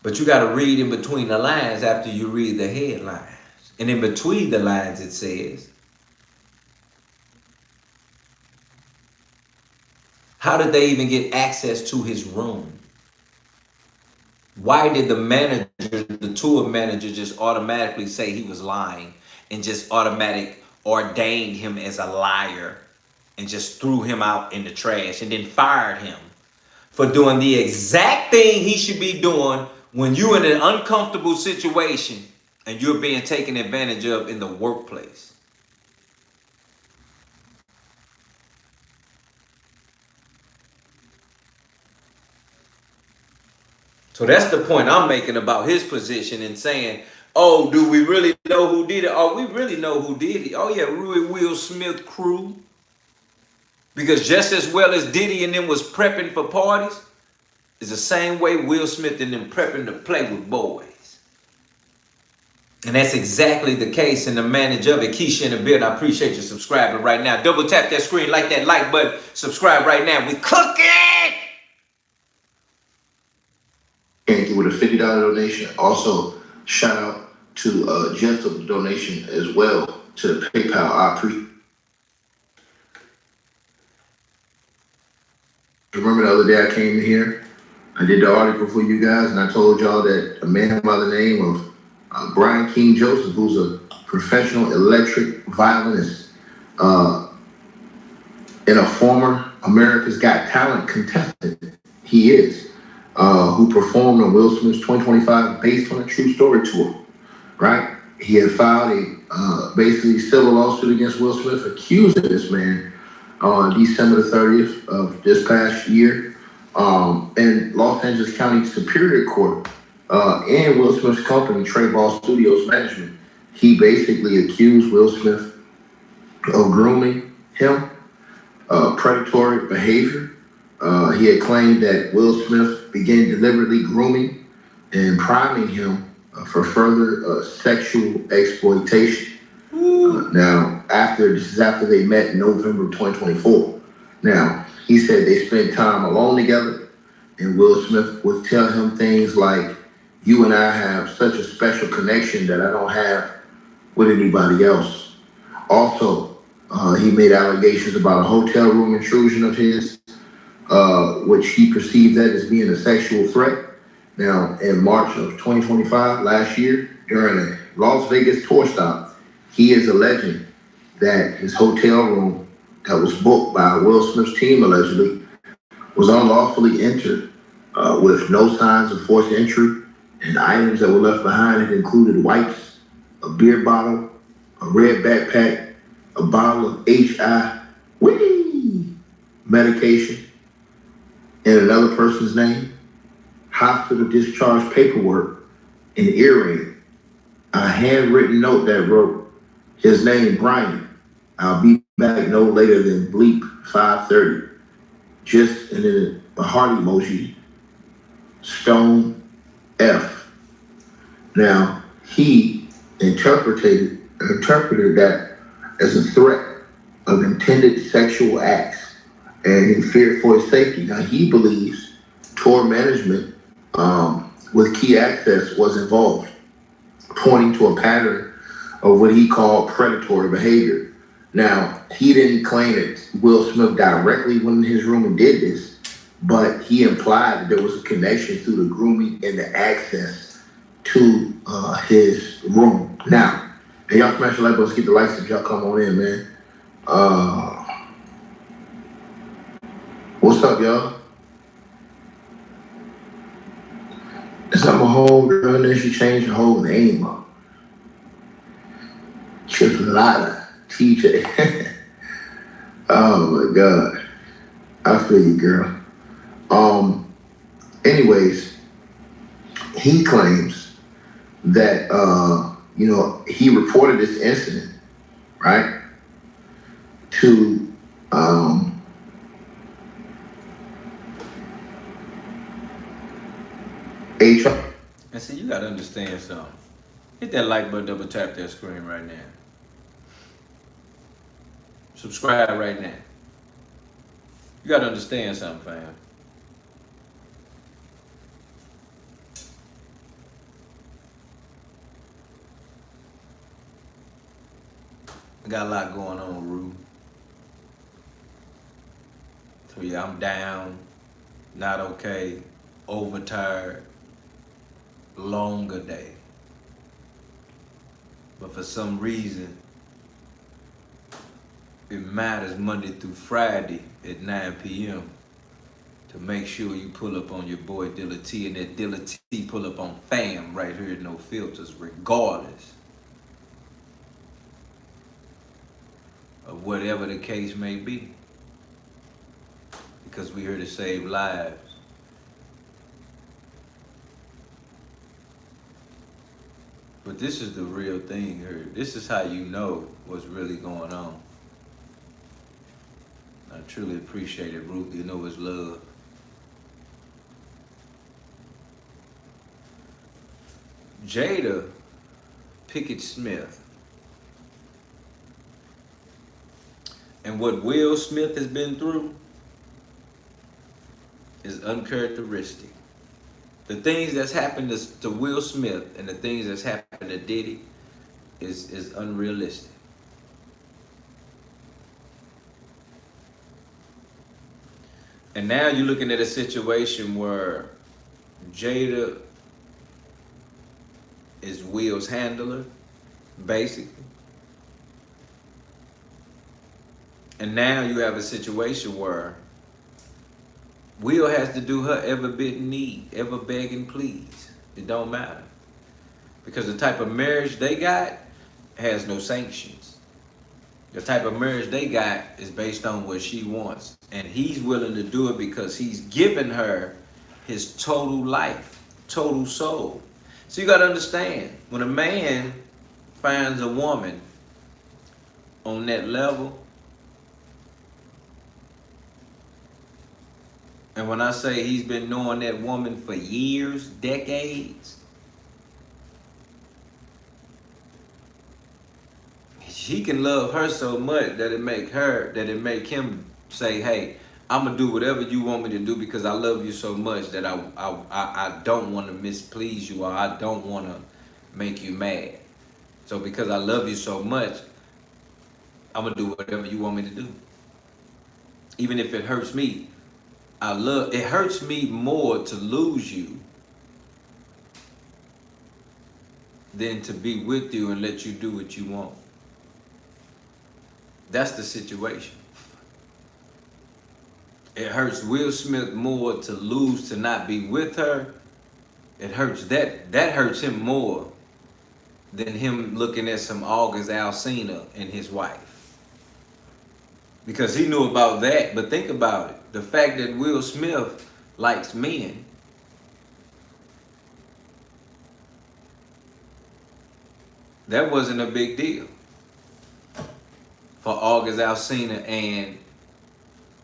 But you got to read in between the lines after you read the headlines. And in between the lines it says, how did they even get access to his room? Why did the tour manager just automatically say he was lying and just ordained him as a liar and just threw him out in the trash and then fired him for doing the exact thing he should be doing when you're in an uncomfortable situation and you're being taken advantage of in the workplace? So that's the point I'm making about his position and saying, oh, do we really know who did it? Oh, we really know who did it. Oh, yeah, Will Smith crew. Because just as well as Diddy and them was prepping for parties, it's the same way Will Smith and them prepping to play with boys. And that's exactly the case in the manager of it. Keisha in the building, I appreciate you subscribing right now. Double tap that screen, like that like button, subscribe right now. We cooking! Came with a $50 donation. Also, shout out to Jeff of the donation as well to the PayPal. I appreciate. Remember the other day I came in here, I did the article for you guys, and I told y'all that a man by the name of Brian King Joseph, who's a professional electric violinist and a former America's Got Talent contestant, he is. Who performed on Will Smith's 2025 Based on a True Story tour, right? He had filed a basically civil lawsuit against Will Smith, accusing this man on December the 30th of this past year in Los Angeles County Superior Court and Will Smith's company, Trey Ball Studios Management. He basically accused Will Smith of grooming him, predatory behavior. He had claimed that Will Smith began deliberately grooming and priming him for further sexual exploitation. Now, this is after they met in November of 2024. Now, he said they spent time alone together, and Will Smith would tell him things like, you and I have such a special connection that I don't have with anybody else. Also, he made allegations about a hotel room intrusion of his, which he perceived that as being a sexual threat. Now, in March of 2025, last year, during a Las Vegas tour stop, he is alleging that his hotel room that was booked by Will Smith's team allegedly was unlawfully entered with no signs of forced entry, and items that were left behind. It included wipes, a beer bottle, a red backpack, a bottle of HIV medication in another person's name, hospital discharge paperwork, an earring, a handwritten note that wrote his name, Brian, I'll be back no later than bleep 5:30. And then a heart emoji, stone F. Now, he interpreted that as a threat of intended sexual acts and in fear for his safety. Now, he believes tour management with key access was involved, pointing to a pattern of what he called predatory behavior. Now, he didn't claim that Will Smith directly went in his room and did this, but he implied that there was a connection through the grooming and the access to his room. Now, hey, y'all smash the like button, keep the lights if y'all come on in, man. What's up, y'all? It's not my whole girl, and then she changed her whole name up. Triplata, TJ. Oh my God. I feel you, girl. Anyways, he claims that, he reported this incident, right, to, HR. And see, you gotta understand something. Hit that like button, double tap that screen right now. Subscribe right now. You gotta understand something, fam. I got a lot going on, Rue. So yeah, I'm down, not okay, overtired, longer day. But for some reason, it matters Monday through Friday at 9 p.m. to make sure you pull up on your boy Dilla T, and that Dilla T pull up on fam right here at No Filters, regardless of whatever the case may be. Because we're here to save lives. But this is the real thing here. This is how you know what's really going on. I truly appreciate it, Ruth. You know it's love. Jada Pinkett Smith and what Will Smith has been through is uncharacteristic. The things that's happened to Will Smith and the things that's happened to Diddy is unrealistic. And now you're looking at a situation where Jada is Will's handler, basically. And now you have a situation where Will has to do her ever bitten need, ever beg and please. It don't matter. Because the type of marriage they got has no sanctions. The type of marriage they got is based on what she wants. And he's willing to do it because he's given her his total life, total soul. So you gotta understand, when a man finds a woman on that level, and when I say he's been knowing that woman for years, decades, he can love her so much that it make him say, hey, I'm gonna do whatever you want me to do because I love you so much that I don't want to misplease you, or I don't want to make you mad. So because I love you so much, I'm gonna do whatever you want me to do. Even if it hurts me. It hurts me more to lose you than to be with you and let you do what you want. That's the situation. It hurts Will Smith more to lose, to not be with her. It hurts that hurts him more than him looking at some August Alsina and his wife. Because he knew about that, but think about it. The fact that Will Smith likes men, that wasn't a big deal for August Alsina and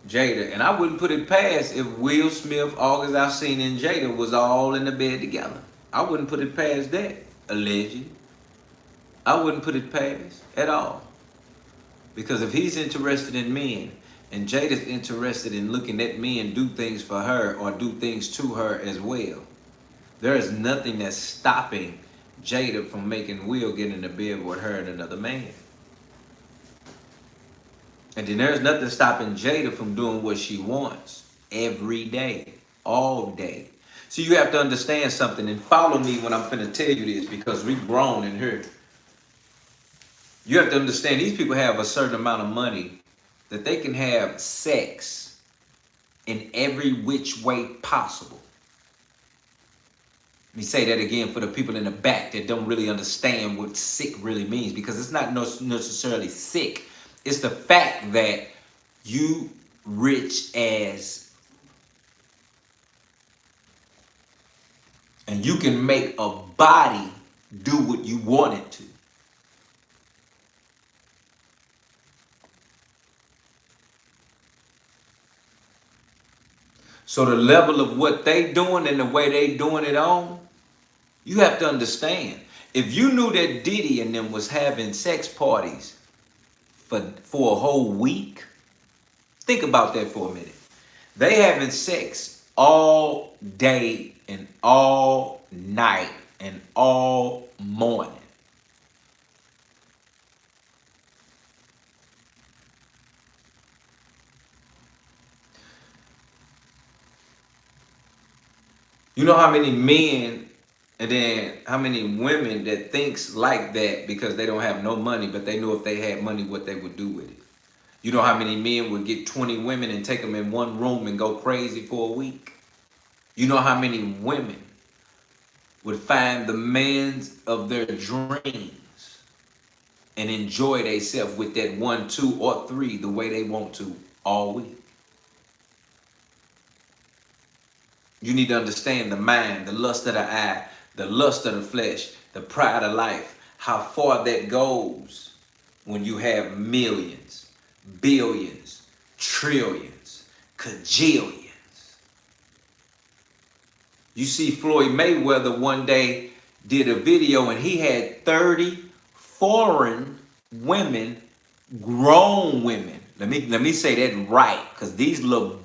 Jada. And I wouldn't put it past if Will Smith, August Alsina, and Jada was all in the bed together. I wouldn't put it past that, alleged. I wouldn't put it past at all. Because if he's interested in men, and Jada's interested in looking at men do things for her or do things to her as well, there is nothing that's stopping Jada from making Will get in the bed with her and another man. And then there's nothing stopping Jada from doing what she wants every day, all day. So you have to understand something and follow me when I'm finna tell you this, because we grown in here. You have to understand these people have a certain amount of money that they can have sex in every which way possible. Let me say that again for the people in the back that don't really understand what sick really means, because it's not necessarily sick. It's the fact that you rich as, and you can make a body do what you want it to. So the level of what they doing and the way they doing it on, you have to understand. If you knew that Diddy and them was having sex parties for a whole week, think about that for a minute. They having sex all day and all night and all morning. You know how many men and then how many women that thinks like that because they don't have no money, but they know if they had money what they would do with it. You know how many men would get 20 women and take them in one room and go crazy for a week? You know how many women would find the man of their dreams and enjoy themselves with that 1, 2, or 3 the way they want to all week? You need to understand the mind, the lust of the eye, the lust of the flesh, the pride of life, how far that goes when you have millions, billions, trillions, cajillions. You see Floyd Mayweather one day did a video and he had 30 foreign women, grown women. Let me say that right, because these little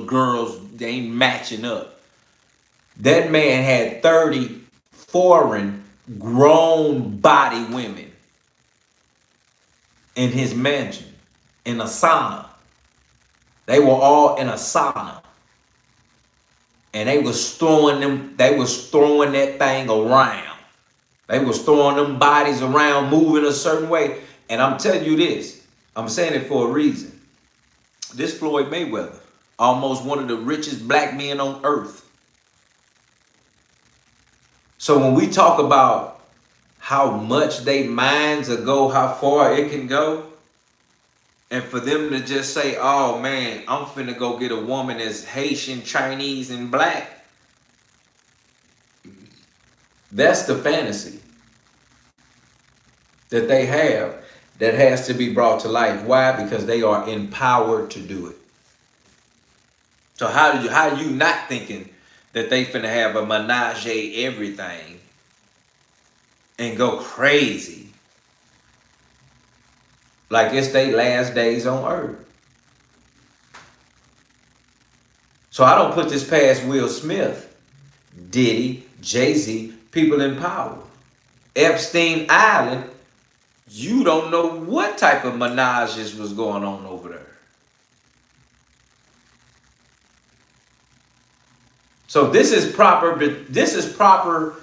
girls, they ain't matching up. That man had 30 foreign grown body women in his mansion, in a sauna. They were all in a sauna. And they was throwing that thing around. They was throwing them bodies around, moving a certain way. And I'm telling you this, I'm saying it for a reason. This Floyd Mayweather, almost one of the richest black men on earth. So when we talk about how much they minds go, how far it can go, and for them to just say, oh man, I'm finna go get a woman that's Haitian, Chinese, and black. That's the fantasy that they have that has to be brought to life. Why? Because they are empowered to do it. So how you not thinking that they finna have a menage everything and go crazy like it's their last days on earth? So I don't put this past Will Smith, Diddy, Jay-Z, people in power. Epstein Island, you don't know what type of menages was going on over there. So this is proper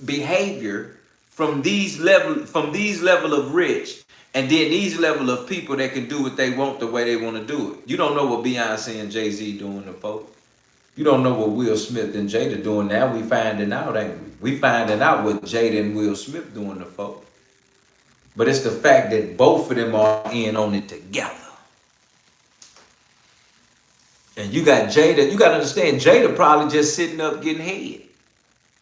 behavior from these level of rich, and then these level of people that can do what they want the way they want to do it. You don't know what Beyonce and Jay-Z doing to folks. You don't know what Will Smith and Jada doing. Now we finding out, ain't we? We finding out what Jada and Will Smith doing to folks. But it's the fact that both of them are in on it together. And you got Jada, you got to understand, Jada probably just sitting up getting head.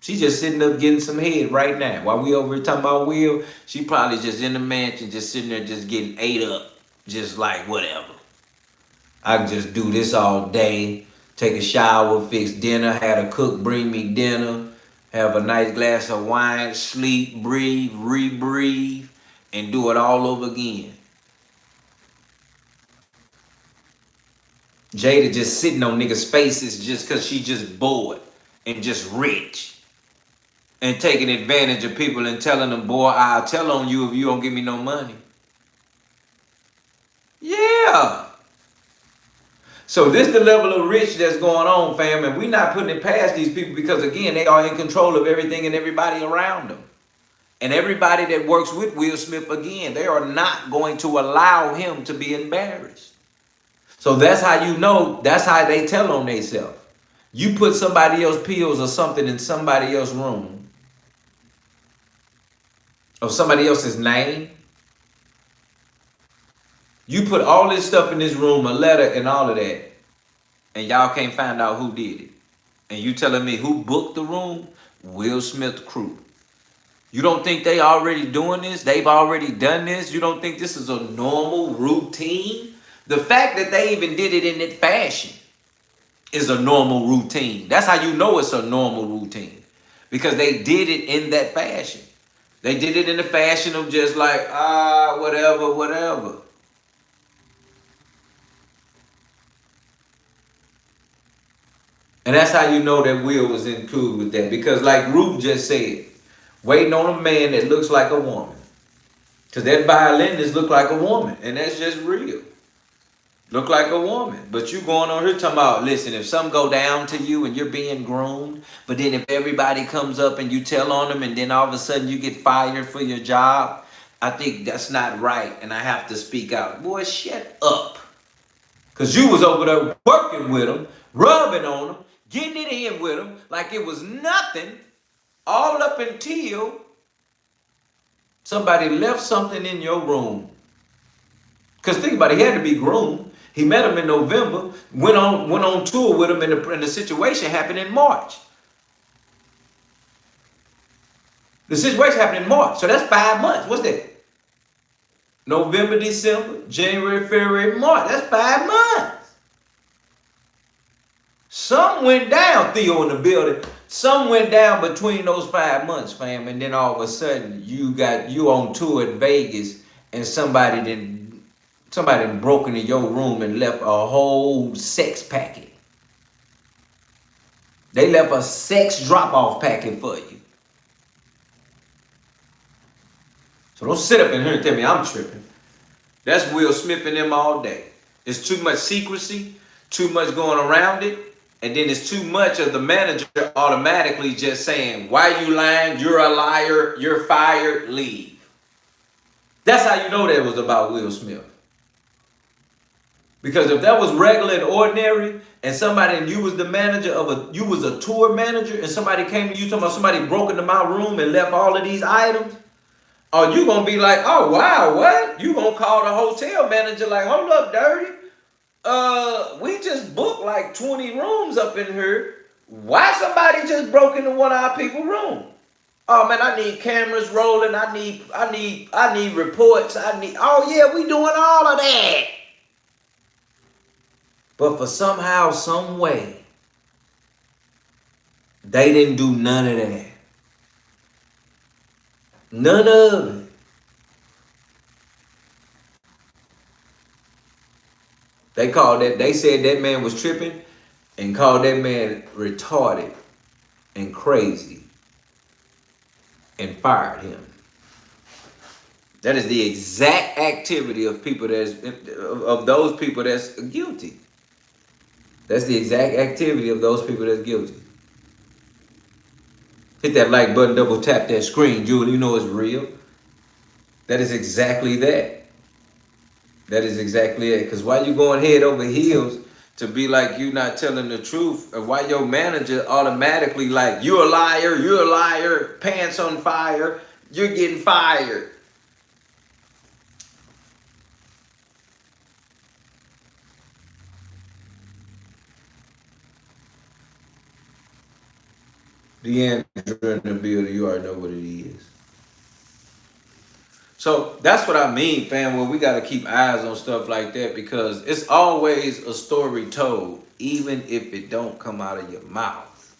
She's just sitting up getting some head right now. While we over here talking about Will, she probably just in the mansion, just sitting there just getting ate up. Just like, whatever. I can just do this all day. Take a shower, fix dinner, have a cook bring me dinner, have a nice glass of wine, sleep, breathe, rebreathe, and do it all over again. Jada just sitting on niggas' faces just because she just bored and just rich. and taking advantage of people and telling them, boy, I'll tell on you if you don't give me no money. Yeah. So this the level of rich that's going on, fam, and we're not putting it past these people because, again, they are in control of everything and everybody around them. And everybody that works with Will Smith, again, they are not going to allow him to be embarrassed. So that's how you know, that's how they tell on themselves. You put somebody else's pills or something in somebody else's room, of somebody else's name. You put all this stuff in this room, a letter and all of that, and y'all can't find out who did it. And you telling me who booked the room? Will Smith crew. You don't think they already doing this? They've already done this? You don't think this is a normal routine? The fact that they even did it in that fashion is a normal routine. That's how you know it's a normal routine. Because they did it in that fashion. They did it in the fashion of just like, whatever, whatever. And that's how you know that Will was included with that. Because like Ruth just said, waiting on a man that looks like a woman. Because that violinist look like a woman. And that's just real. Look like a woman. But you going on here talking about, listen, if something go down to you and you're being groomed, but then if everybody comes up and you tell on them and then all of a sudden you get fired for your job, I think that's not right and I have to speak out. Boy, shut up. Because you was over there working with them, rubbing on them, getting it in with them like it was nothing, all up until somebody left something in your room. Because think about it, he had to be groomed. He met him in November, went on tour with him, and the situation happened in March. The situation happened in March, so that's 5 months. What's that? November, December, January, February, March. That's 5 months. Something went down, Theo, in the building. Something went down between those 5 months, fam, and then all of a sudden you on tour at Vegas, and somebody broke into your room and left a whole sex packet. They left a sex drop-off packet for you. So don't sit up in here and tell me I'm tripping. That's Will Smith and them all day. It's too much secrecy, too much going around it, and then it's too much of the manager automatically just saying, why you lying? You're a liar. You're fired. Leave. That's how you know that was about Will Smith. Because if that was regular and ordinary, and you was the manager you was a tour manager, and somebody came to you talking about somebody broke into my room and left all of these items, or you gonna be like, oh wow, what? You gonna call the hotel manager like, hold up, Dirty. We just booked like 20 rooms up in here. Why somebody just broke into one of our people's room? Oh man, I need cameras rolling. I need reports. Oh yeah, we doing all of that. But for somehow, some way, they didn't do none of that. None of it. They said that man was tripping and called that man retarded and crazy and fired him. That is the exact activity of those people that's guilty. That's the exact activity of those people that's guilty. Hit that like button, double tap that screen, Julie. You know it's real. That is exactly that. That is exactly it. Because why you going head over heels to be like you not telling the truth? And why your manager automatically like, you're a liar, pants on fire, you're getting fired. Deandra in the building, you already know what it is. So that's what I mean, fam, when we got to keep eyes on stuff like that, because it's always a story told, even if it don't come out of your mouth.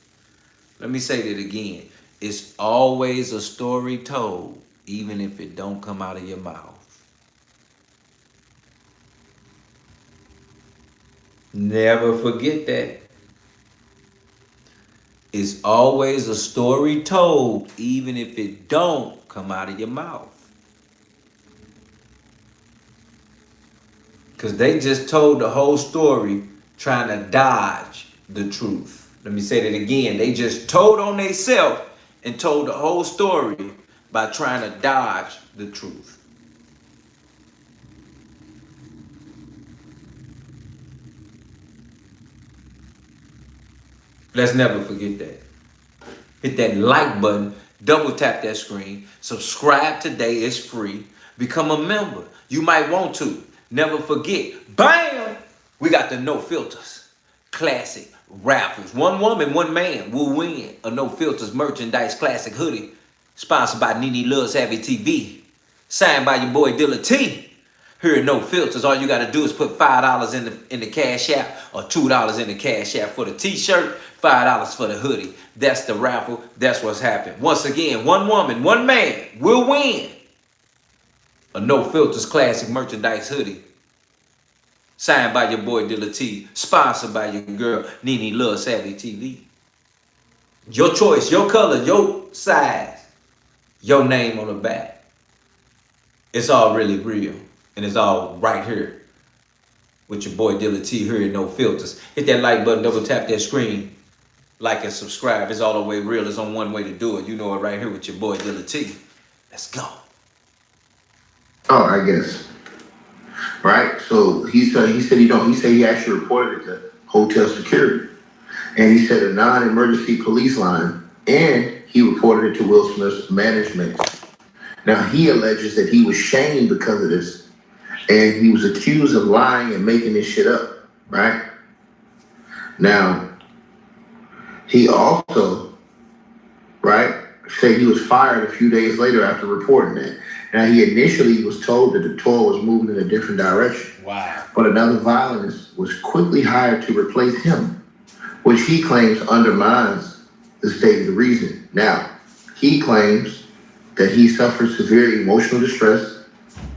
Let me say that again. It's always a story told, even if it don't come out of your mouth. Never forget that. It's always a story told, even if it don't come out of your mouth. Because they just told the whole story trying to dodge the truth. Let me say that again. They just told on themselves and told the whole story by trying to dodge the truth. Let's never forget that. Hit that like button, double tap that screen, subscribe today, it's free. Become a member. You might want to. Never forget, bam! We got the No Filters classic raffles. One woman, one man will win a No Filters merchandise classic hoodie, sponsored by Nene Loves Savvy TV, signed by your boy Dilla T. Here at No Filters, all you gotta do is put $5 in the Cash App or $2 in the Cash App for the t-shirt, $5 for the hoodie. That's the raffle, that's what's happened. Once again, one woman, one man will win a No Filters classic merchandise hoodie, signed by your boy Dilla T, sponsored by your girl Nene Loves Savvy TV. Your choice, your color, your size, your name on the back. It's all really real. And it's all right here with your boy Dilla T here at No Filters. Hit that like button, double tap that screen, like and subscribe. It's all the way real. There's only one way to do it. You know it right here with your boy Dilla T. Let's go. Oh, I guess. Right? So he said he actually reported it to hotel security. And he said a non-emergency police line, and he reported it to Will Smith's management. Now he alleges that he was shamed because of this. And he was accused of lying and making this shit up, right? Now, he also, right, said he was fired a few days later after reporting that. Now, he initially was told that the tour was moving in a different direction. Wow. But another violinist was quickly hired to replace him, which he claims undermines the state of the reason. Now, he claims that he suffered severe emotional distress,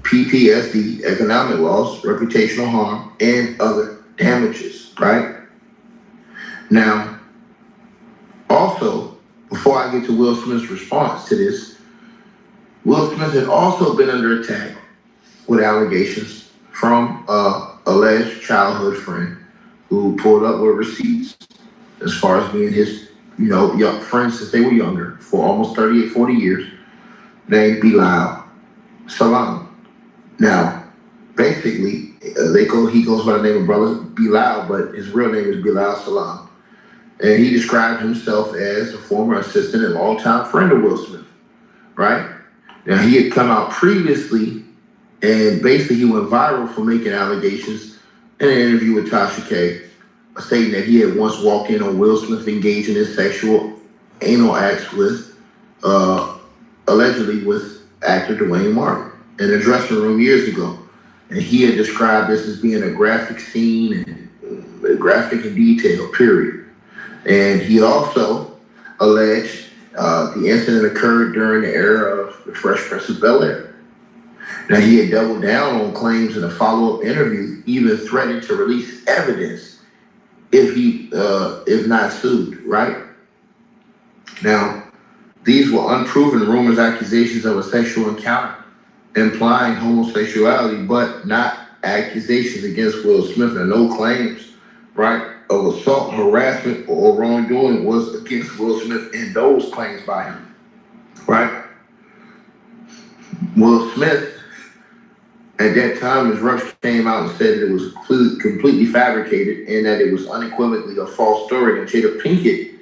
PTSD, economic loss, reputational harm, and other damages, right? Now, also, before I get to Will Smith's response to this, Will Smith had also been under attack with allegations from an alleged childhood friend who pulled up with receipts as far as being his, young friends since they were younger for almost 38, 40 years, named Bilal Salam. Now, basically, he goes by the name of Brother Bilal, but his real name is Bilal Salam. And he described himself as a former assistant and longtime friend of Will Smith, right? Now, he had come out previously, and basically he went viral for making allegations in an interview with Tasha K, stating that he had once walked in on Will Smith engaging in sexual anal acts with, allegedly with actor Dwayne Martin in a dressing room years ago. And he had described this as being a graphic scene and graphic in detail, period. And he also alleged the incident occurred during the era of the Fresh Prince of Bel-Air. Now, he had doubled down on claims in a follow-up interview, even threatening to release evidence if not sued, right? Now, these were unproven rumors, accusations of a sexual encounter implying homosexuality, but not accusations against Will Smith, and no claims, right, of assault, harassment, or wrongdoing was against Will Smith in those claims by him, right? Will Smith, at that time, his reps came out and said that it was completely fabricated and that it was unequivocally a false story. And Jada Pinkett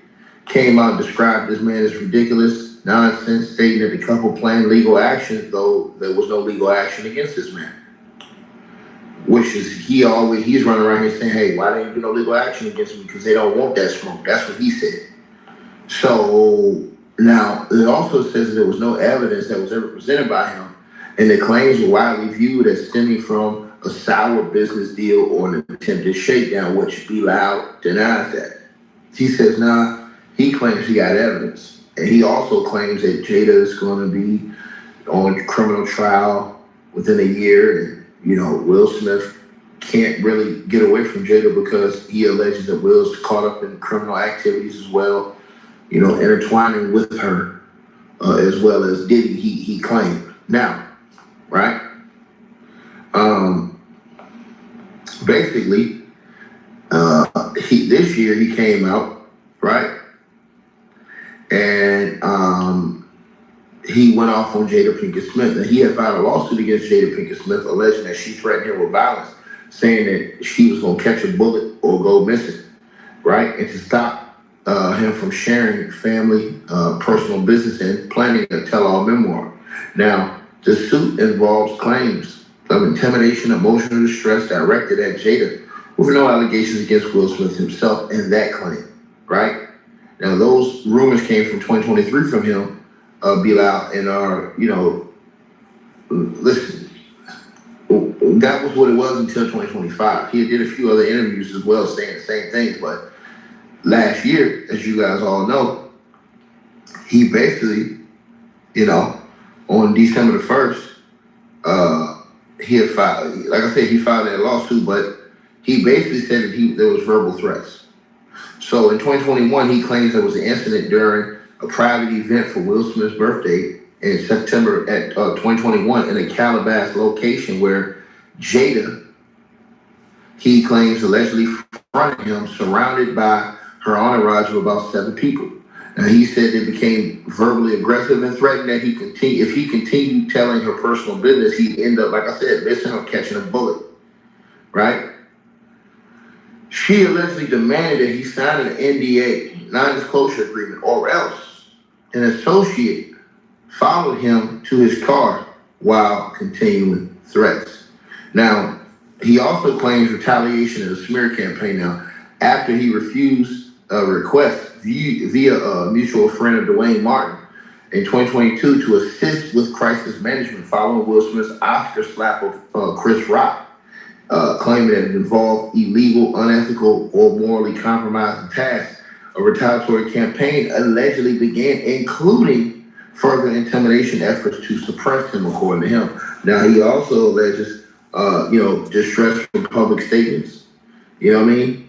came out and described this man as ridiculous nonsense, stating that the couple planned legal action, though there was no legal action against this man. Which is, he's running around here saying, hey, why didn't you do no legal action against me? Because they don't want that smoke. That's what he said. So now it also says that there was no evidence that was ever presented by him, and the claims were widely viewed as stemming from a sour business deal or an attempted shakedown, which Bilal denies that. He says, nah, he claims he got evidence. And he also claims that Jada is going to be on criminal trial within a year. And, Will Smith can't really get away from Jada because he alleges that Will's caught up in criminal activities as well. intertwining with her, as well as Diddy, he claimed. Now, right? Basically, this year he came out, right? And he went off on Jada Pinkett Smith. And he had filed a lawsuit against Jada Pinkett Smith, alleging that she threatened him with violence, saying that she was going to catch a bullet or go missing, right? And to stop him from sharing family, personal business, and planning a tell-all memoir. Now, the suit involves claims of intimidation, emotional distress directed at Jada, with no allegations against Will Smith himself in that claim, right? Now, those rumors came from 2023 from him, Bilal, and are, listen, that was what it was until 2025. He did a few other interviews as well saying the same things, but last year, as you guys all know, he basically, on December the 1st, he had filed, like I said, he filed that lawsuit, but he basically said that there was verbal threats. So in 2021, he claims there was an incident during a private event for Will Smith's birthday in September 2021 in a Calabasas location where Jada, he claims, allegedly confronted him, surrounded by her entourage of about 7 people. And he said they became verbally aggressive and threatened that if he continued telling her personal business, he'd end up, like I said, missing or catching a bullet, right? She allegedly demanded that he sign an NDA, non-disclosure agreement, or else an associate followed him to his car while continuing threats. Now, he also claims retaliation in a smear campaign now after he refused a request via a mutual friend of Dwayne Martin in 2022 to assist with crisis management following Will Smith's Oscar slap of Chris Rock, claiming that it involved illegal, unethical, or morally compromising tasks. A retaliatory campaign allegedly began, including further intimidation efforts to suppress him, according to him. Now, he also alleges, distress from public statements. You know what I mean?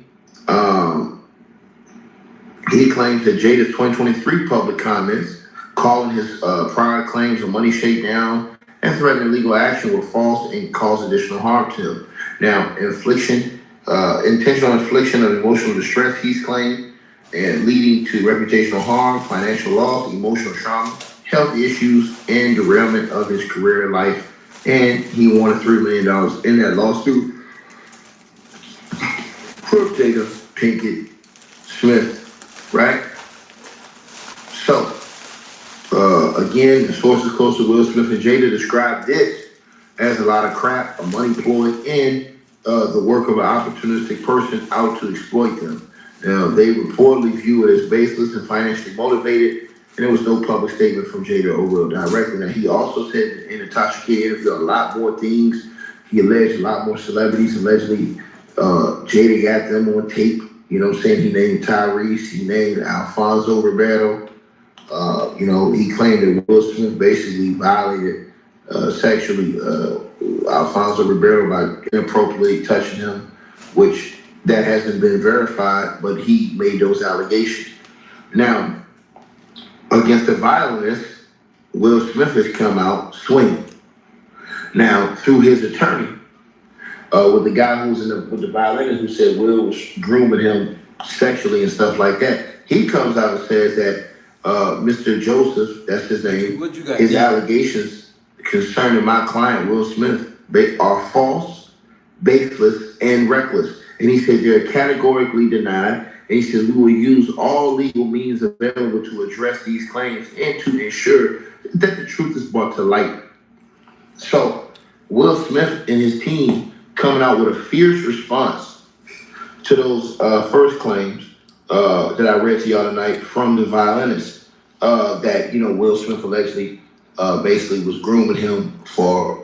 He claims that Jada's 2023 public comments, calling his prior claims of money shakedown and threatening legal action were false and caused additional harm to him. Now, intentional infliction of emotional distress, he's claimed, and leading to reputational harm, financial loss, emotional trauma, health issues, and derailment of his career and life. And he wanted $3 million in that lawsuit from Jada Pinkett Smith, right? So, again, the sources close to Will Smith and Jada described this as a lot of crap, a money ploy, and the work of an opportunistic person out to exploit them. Now, they reportedly view it as baseless and financially motivated, and there was no public statement from Jada or Will directly. Now, he also said in the Tasha K interview a lot more things. He alleged a lot more celebrities. Allegedly, Jada got them on tape. You know what I'm saying? He named Tyrese. He named Alfonso Ribeiro. He claimed that Will Smith basically violated sexually Alfonso Ribeiro by inappropriately touching him, which that hasn't been verified, but he made those allegations. Now, against the violinist, Will Smith has come out swinging. Now, through his attorney, with the guy who's with the violinist who said Will was grooming him sexually and stuff like that, he comes out and says that Mr. Joseph, that's his name, his allegations concerning my client, Will Smith, are false, baseless, and reckless. And he said they're categorically denied. And he says we will use all legal means available to address these claims and to ensure that the truth is brought to light. So Will Smith and his team coming out with a fierce response to those first claims that I read to y'all tonight from the violinist, that, Will Smith allegedly basically was grooming him for,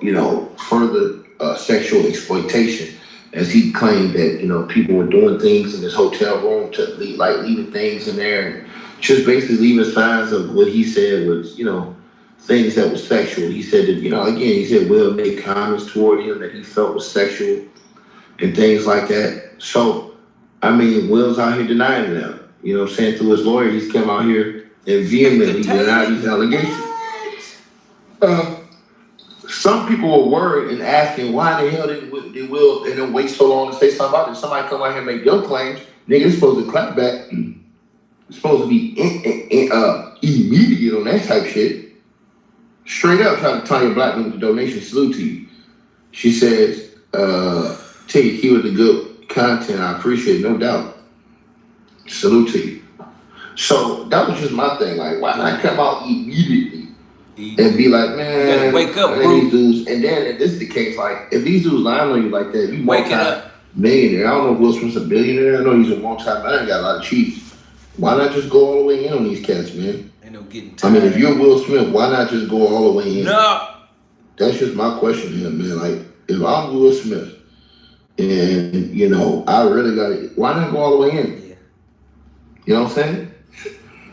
further sexual exploitation, as he claimed that, people were doing things in his hotel room leaving things in there and just basically leaving signs of what he said was, things that were sexual. He said that, again, he said Will made comments toward him that he felt was sexual and things like that. So, Will's out here denying them. you know what I'm saying, through his lawyer, he's come out here and vehemently denied these allegations. Some people were worried and asking why the hell did Will and then wait so long to say something about it. Somebody come out here and make your claims, nigga, it's supposed to clap back. It's supposed to be immediate on that type shit. Straight up trying to Tanya Blackman with the donation. Salute to you. She says, take a key with the good content. I appreciate it, no doubt. Salute to you. So that was just my thing. Like, why not come out immediately and be like, man, wake up, bro. These dudes, and then if this is the case, like, if these dudes lying on you like that, you wake up. Millionaire. I don't know if Will Smith's a billionaire. I know he's a multi-millionaire, got a lot of cheese. Why not just go all the way in on these cats, man? Ain't no getting tired. I mean, if you're Will Smith, why not just go all the way in? No. That's just my question to him, man. Like, if I'm Will Smith and, you know, I really got it, why not go all the way in? Yeah. You know what I'm saying?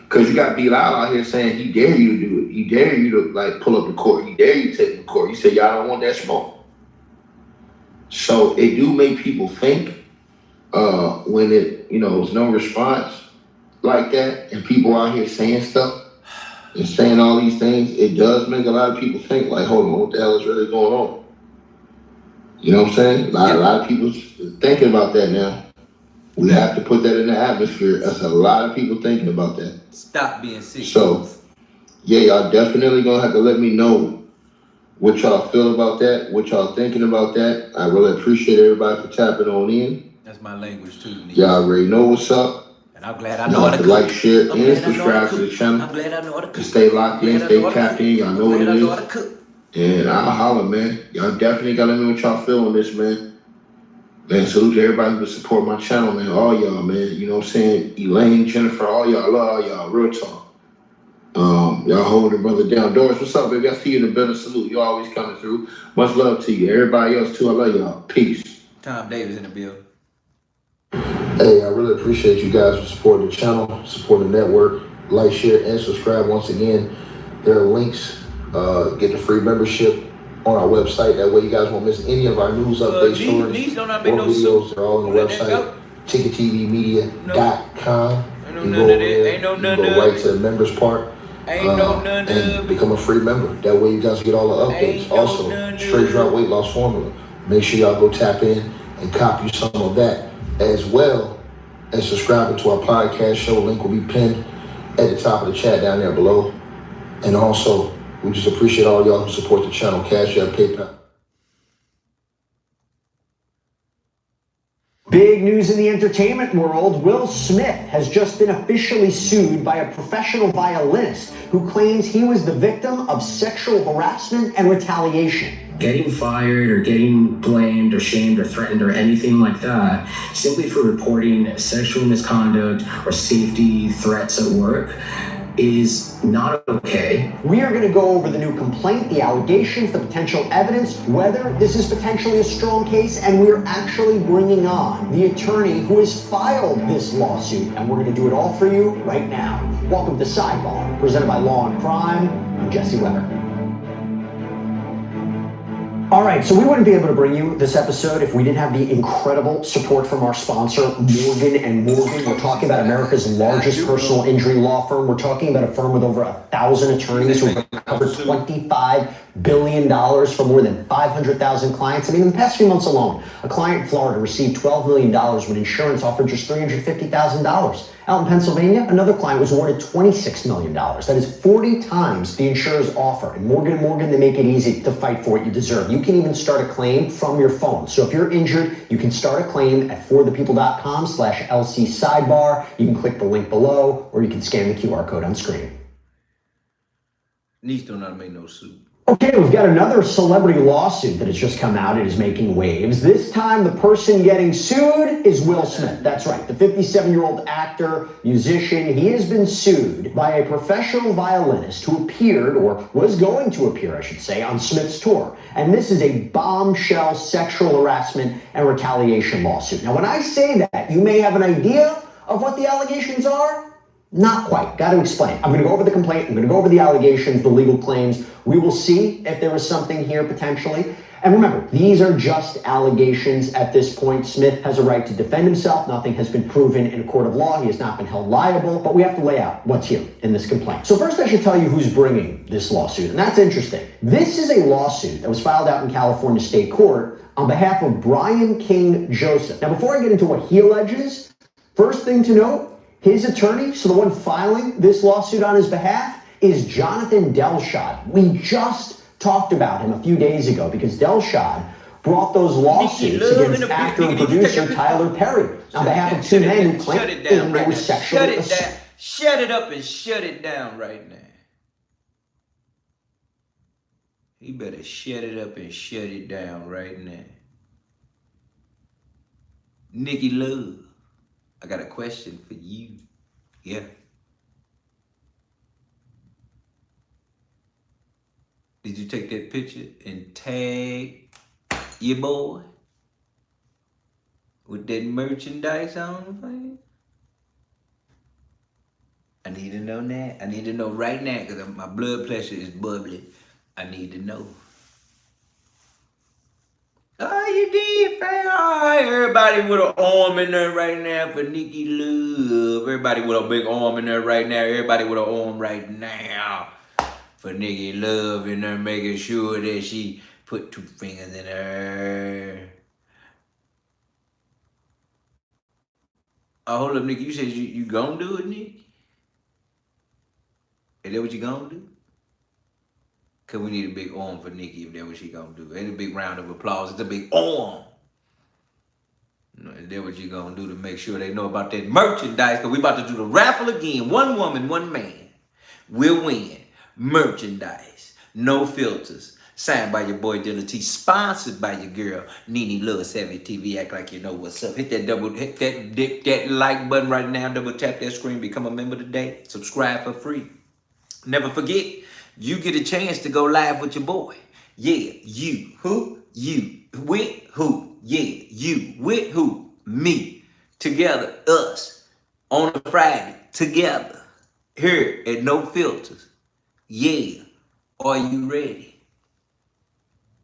Because you got Bilal out here saying he dare you to do it. He dare you to, like, pull up the court. He dare you to take him to court. He said, y'all don't want that smoke. So it do make people think when it, you know, there's no response like that and people out here saying stuff and saying all these things, it does make a lot of people think, like, hold on, what the hell is really going on? You know what I'm saying? A lot of people thinking about that now. We have to put that in the atmosphere. That's a lot of people thinking about that. Stop being sick. So, yeah, y'all definitely gonna have to let me know what y'all feel about that, what y'all thinking about that. I really appreciate everybody for tapping on in. That's my language too. Y'all already know what's up. And I'm glad I know how to cook. Like, share, and subscribe to the channel. I'm glad I know how to cook. To stay locked in, stay tapped in. Y'all know what it is. Cook. And I'll holler, man. Y'all definitely gotta let me know what y'all feel on this, man. Man, salute to everybody who support my channel, man. All y'all, man. You know what I'm saying? Elaine, Jennifer, all y'all. I love all y'all. Real talk. Y'all holding brother down. Doris, what's up, baby? I see you in the building. Salute. You always coming through. Much love to you. Everybody else, too. I love y'all. Peace. Tom Davis in the building. Hey, I really appreciate you guys for supporting the channel, supporting the network. Like, share, and subscribe. Once again, there are links. Get the free membership on our website. That way you guys won't miss any of our news updates, stories, or videos. They're all on the website. TicketTVmedia.com. You go over there, you go right to the members part and become a free member. That way you guys get all the updates. Also, straight drop weight loss formula. Make sure y'all go tap in and copy some of that, as well as subscribing to our podcast show. Link will be pinned at the top of the chat down there below. And also, we just appreciate all y'all who support the channel. Cash App, PayPal. Big news in the entertainment world. Will Smith has just been officially sued by a professional violinist who claims he was the victim of sexual harassment and retaliation. Getting fired or getting blamed or shamed or threatened or anything like that simply for reporting sexual misconduct or safety threats at work is not okay. We are going to go over the new complaint, the allegations, the potential evidence, whether this is potentially a strong case, and we're actually bringing on the attorney who has filed this lawsuit, and we're going to do it all for you right now. Welcome to Sidebar, presented by Law and Crime. I'm Jesse Weber. All right, so we wouldn't be able to bring you this episode if we didn't have the incredible support from our sponsor, Morgan & Morgan. We're talking about America's largest personal injury law firm. We're talking about a firm with over 1,000 attorneys who have covered $25 billion for more than 500,000 clients. I mean, in the past few months alone, a client in Florida received $12 million when insurance offered just $350,000. Out in Pennsylvania, another client was awarded $26 million. That is 40 times the insurer's offer. And Morgan & Morgan, they make it easy to fight for what you deserve. You can even start a claim from your phone. So if you're injured, you can start a claim at forthepeople.com/LC sidebar. You can click the link below, or you can scan the QR code on screen. Niece don't know how to make no soup. Okay, we've got another celebrity lawsuit that has just come out. It is making waves. This time, the person getting sued is Will Smith. That's right, the 57-year-old actor, musician. He has been sued by a professional violinist who appeared, or was going to appear, I should say, on Smith's tour. And this is a bombshell sexual harassment and retaliation lawsuit. Now, when I say that, you may have an idea of what the allegations are. Not quite. Got to explain. I'm going to go over the complaint. I'm going to go over the allegations, the legal claims. We will see if there is something here potentially. And remember, these are just allegations at this point. Smith has a right to defend himself. Nothing has been proven in a court of law. He has not been held liable, but we have to lay out what's here in this complaint. So first I should tell you who's bringing this lawsuit, and that's interesting. This is a lawsuit that was filed out in California State Court on behalf of Brian King Joseph. Now, before I get into what he alleges, first thing to note, his attorney, so the one filing this lawsuit on his behalf, is Jonathan Delshad. We just talked about him a few days ago because Delshad brought those lawsuits against actor and producer Tyler Perry on behalf of two men who claimed they were sexually assaulted. Shut it up and shut it down right now. You better shut it up and shut it down right now. Nikki Love, I got a question for you. Yeah. Did you take that picture and tag your boy with that merchandise on, man? I need to know that. I need to know right now because my blood pressure is bubbling. I need to know. Oh, you did, fam. Oh, everybody with an arm in there right now for Nikki Love. Everybody with a big arm in there right now. Everybody with an arm right now for Nikki Love in there, making sure that she put two fingers in her. Oh, hold up, Nikki. You said you gonna do it, Nikki? Is that what you gonna do? Cause we need a big arm for Nikki if that's what she gonna do. Ain't a big round of applause. It's a big arm. Is that what you gonna do to make sure they know about that merchandise? Cause we about to do the raffle again. One woman, one man will win merchandise. No filters. Signed by your boy Dealatofficial. Sponsored by your girl Nene Love Savvy TV. Act like you know what's up. Hit that like button right now. Double tap that screen. Become a member today. Subscribe for free. Never forget, you get a chance to go live with your boy. Yeah, you. Who? You. With who? Yeah, you. With who? Me. Together, us. On a Friday. Together. Here at No Filters. Yeah. Are you ready?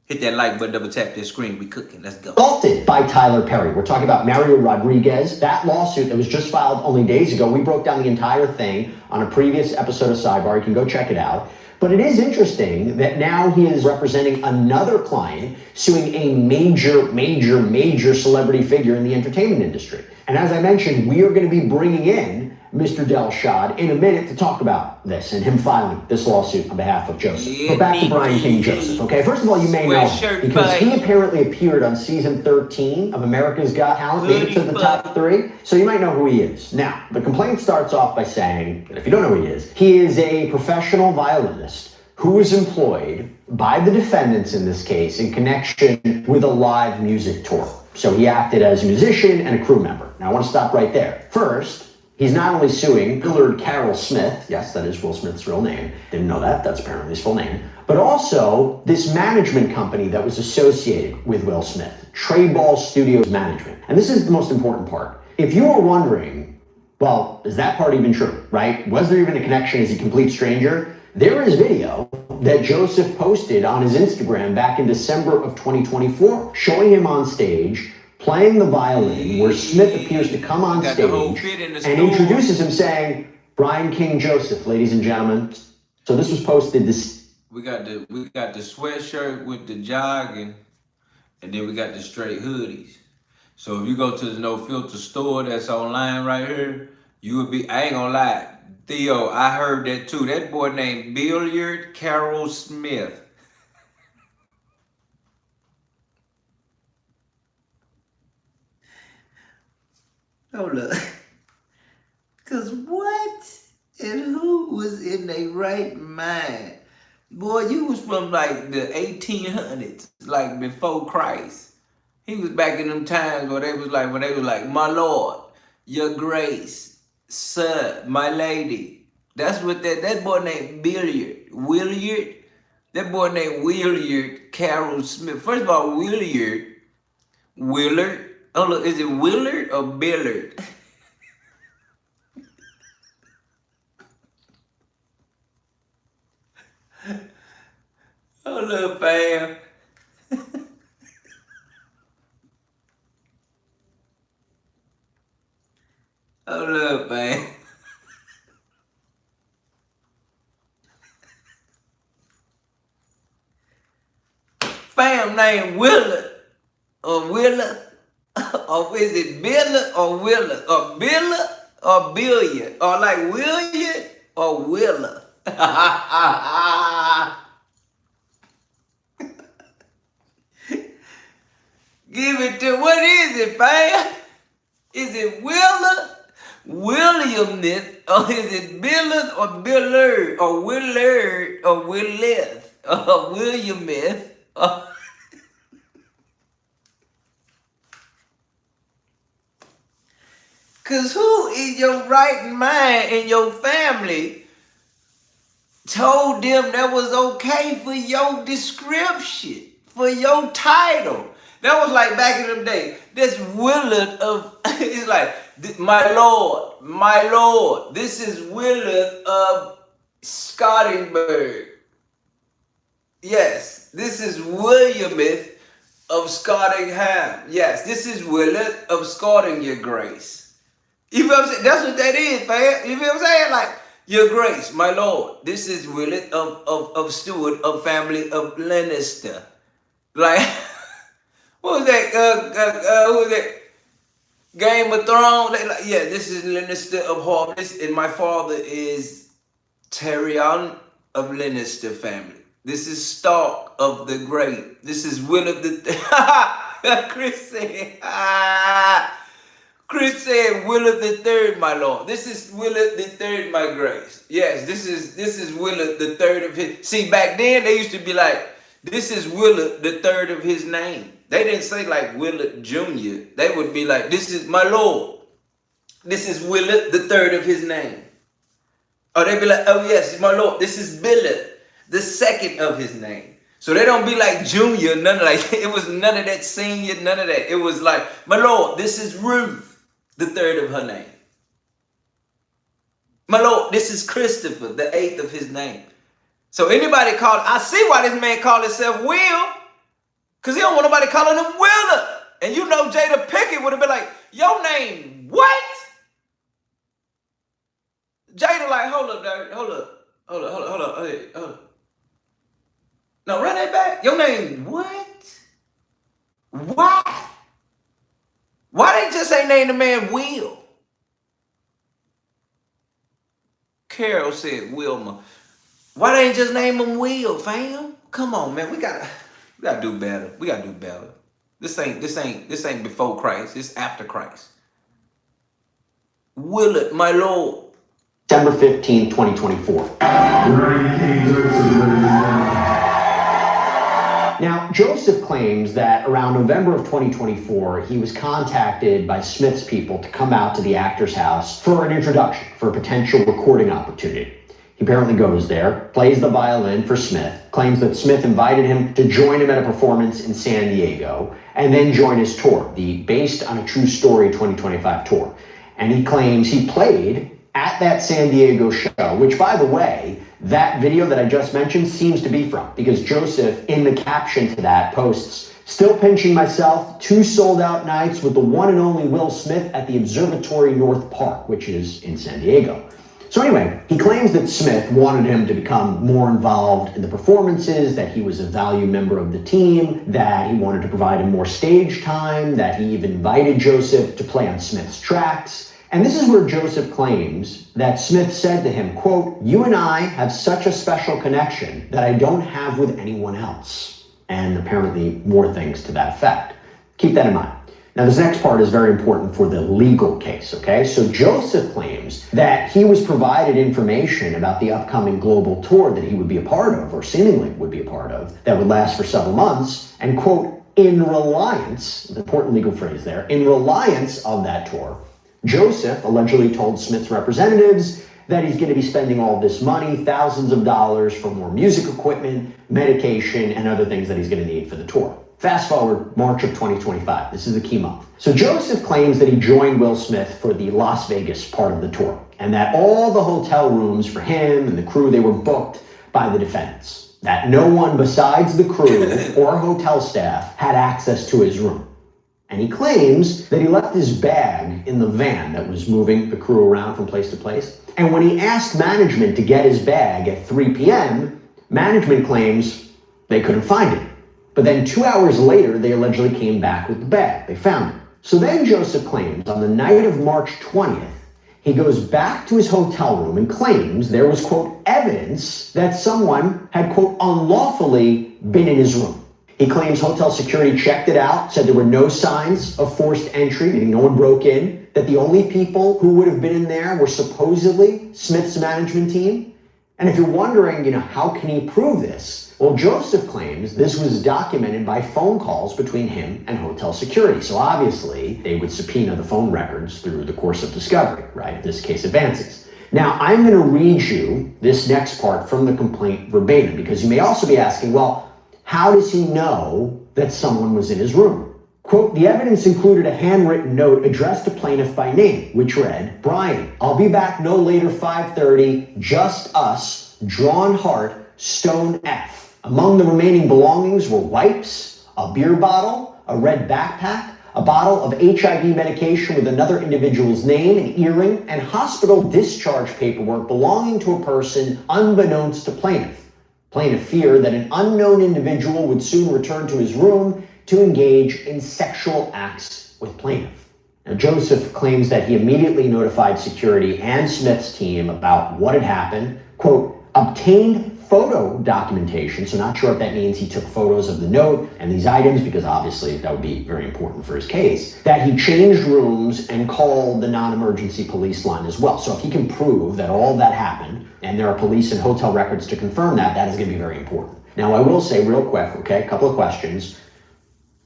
Hit that like button, double tap that screen. We cooking. Let's go. Assaulted by Tyler Perry. We're talking about Mario Rodriguez. That lawsuit that was just filed only days ago. We broke down the entire thing on a previous episode of Sidebar. You can go check it out. But it is interesting that now he is representing another client suing a major celebrity figure in the entertainment industry. And as I mentioned, we are going to be bringing in Mr. Delshad in a minute to talk about this and him filing this lawsuit on behalf of Joseph. But back to Brian King Joseph, okay? First of all, you may know him because he apparently appeared on season 13 of America's Got Talent, made it to the top 3. So you might know who he is. Now, the complaint starts off by saying, and if you don't know who he is a professional violinist who was employed by the defendants in this case in connection with a live music tour. So he acted as a musician and a crew member. Now I want to stop right there. First, he's not only suing Willard Carroll Smith, yes, that is Will Smith's real name, didn't know that, that's apparently his full name, but also this management company that was associated with Will Smith, Trayball Studios Management. And this is the most important part. If you were wondering, well, is that part even true, right? Was there even a connection? Is he a complete stranger? There is video that Joseph posted on his Instagram back in December of 2024, showing him on stage playing the violin, where Smith appears to come on stage and introduces him saying, Brian King Joseph, ladies and gentlemen. So this was posted this. We got the sweatshirt with the jogging, and then we got the straight hoodies. So if you go to the No Filter store that's online right here, you would be, I ain't gonna lie, Theo, I heard that too. That boy named Willard Carroll Smith. Hold up. Cause what and who was in their right mind? Boy, you was from like the 1800s, like before Christ. He was back in them times where they was like, my Lord, your grace, sir, my lady. That's what that boy named Willard. That boy named Willard Carroll Smith. First of all, Willard. Oh look, is it Willard or Billard? Hold up, fam. Hold up, man. Fam named Willard or Willard, or is it Billard or Willard or Billard or Billiard or like Williard or Willard? Give it to, what is it, fam? Is it Willard, Williamness, or is it Billard or Billard or Willard or Willith or Williamith? Cause who in your right mind in your family told them that was okay for your description, for your title? That was like back in the day. This Willard of, it's like, my lord, this is Willard of Scottingburg. Yes, this is Williamith of Scottingham. Yes, this is Willard of Scotting, your grace. You feel what I'm saying? That's what that is, fam. You feel what I'm saying? Like, your grace, my lord. This is Willard of Stewart of family of Lannister. Like, what was that? Who was that? Game of Thrones? Like, yeah, this is Lannister of Harvest, and my father is Tyrion of Lannister family. This is Stark of the Great. This is Willard the Chris said Willard the Third, my lord. This is Willard the Third, my grace. Yes, this is Willard the Third of his. See, back then they used to be like, this is Willard the Third of his name. They didn't say like Willard Jr. They would be like, this is my lord. This is Willard the Third of his name. Or they'd be like, oh yes, my lord. This is Billard the Second of his name. So they don't be like Junior, none of that. It was none of that senior, none of that. It was like, my lord, this is Ruth, the third of her name. My lord, this is Christopher, the eighth of his name. So anybody called, I see why this man called himself Will, because he don't want nobody calling him Willard. And you know Jada Pinkett would have been like, your name what? Jada like, hold up, Daddy, hold up. Hey. No, run that back. Your name what? Why? Why they just ain't name the man Will? Carol said Wilma. Why they ain't just name him Will, fam? Come on, man. We gotta do better. We gotta do better. This ain't before Christ. It's after Christ. Willard, my lord. December 15, 2024. Now, Joseph claims that around November of 2024, he was contacted by Smith's people to come out to the actor's house for an introduction, for a potential recording opportunity. He apparently goes there, plays the violin for Smith, claims that Smith invited him to join him at a performance in San Diego, and then join his tour, the Based on a True Story 2025 tour. And he claims he played at that San Diego show, which, by the way, that video that I just mentioned seems to be from, because Joseph, in the caption to that, posts, "Still pinching myself, 2 sold-out nights with the one and only Will Smith at the Observatory North Park," which is in San Diego. So anyway, he claims that Smith wanted him to become more involved in the performances, that he was a valued member of the team, that he wanted to provide him more stage time, that he even invited Joseph to play on Smith's tracks. And this is where Joseph claims that Smith said to him, quote, "You and I have such a special connection that I don't have with anyone else." And apparently more things to that effect. Keep that in mind. Now, this next part is very important for the legal case, okay? So Joseph claims that he was provided information about the upcoming global tour that he would be a part of, or seemingly would be a part of, that would last for several months, and quote, "In reliance," the important legal phrase there, "in reliance of that tour, Joseph allegedly told Smith's representatives that he's going to be spending all this money, thousands of dollars for more music equipment, medication, and other things that he's going to need for the tour." Fast forward March of 2025. This is the key month. So Joseph claims that he joined Will Smith for the Las Vegas part of the tour, and that all the hotel rooms for him and the crew, they were booked by the defendants. That no one besides the crew or hotel staff had access to his room. And he claims that he left his bag bag in the van that was moving the crew around from place to place. And when he asked management to get his bag at 3 p.m., management claims they couldn't find it. But then 2 hours later, they allegedly came back with the bag. They found it. So then Joseph claims on the night of March 20th, he goes back to his hotel room and claims there was, quote, evidence that someone had, quote, unlawfully been in his room. He claims hotel security checked it out, said there were no signs of forced entry, meaning no one broke in, that the only people who would have been in there were supposedly Smith's management team. And if you're wondering, how can he prove this? Well, Joseph claims this was documented by phone calls between him and hotel security. So obviously, they would subpoena the phone records through the course of discovery, right? If this case advances. Now, I'm going to read you this next part from the complaint verbatim, because you may also be asking, well, how does he know that someone was in his room? Quote, the evidence included a handwritten note addressed to plaintiff by name, which read, Brian, I'll be back no later 5:30, just us, drawn heart, stone F. Among the remaining belongings were wipes, a beer bottle, a red backpack, a bottle of HIV medication with another individual's name, an earring, and hospital discharge paperwork belonging to a person unbeknownst to plaintiff. Plaintiff feared that an unknown individual would soon return to his room to engage in sexual acts with plaintiff. Now, Joseph claims that he immediately notified security and Smith's team about what had happened, quote, obtained photo documentation, so not sure if that means he took photos of the note and these items, because obviously that would be very important for his case, that he changed rooms and called the non-emergency police line as well. So if he can prove that all that happened, and there are police and hotel records to confirm that, that is going to be very important. Now, I will say real quick, okay, a couple of questions.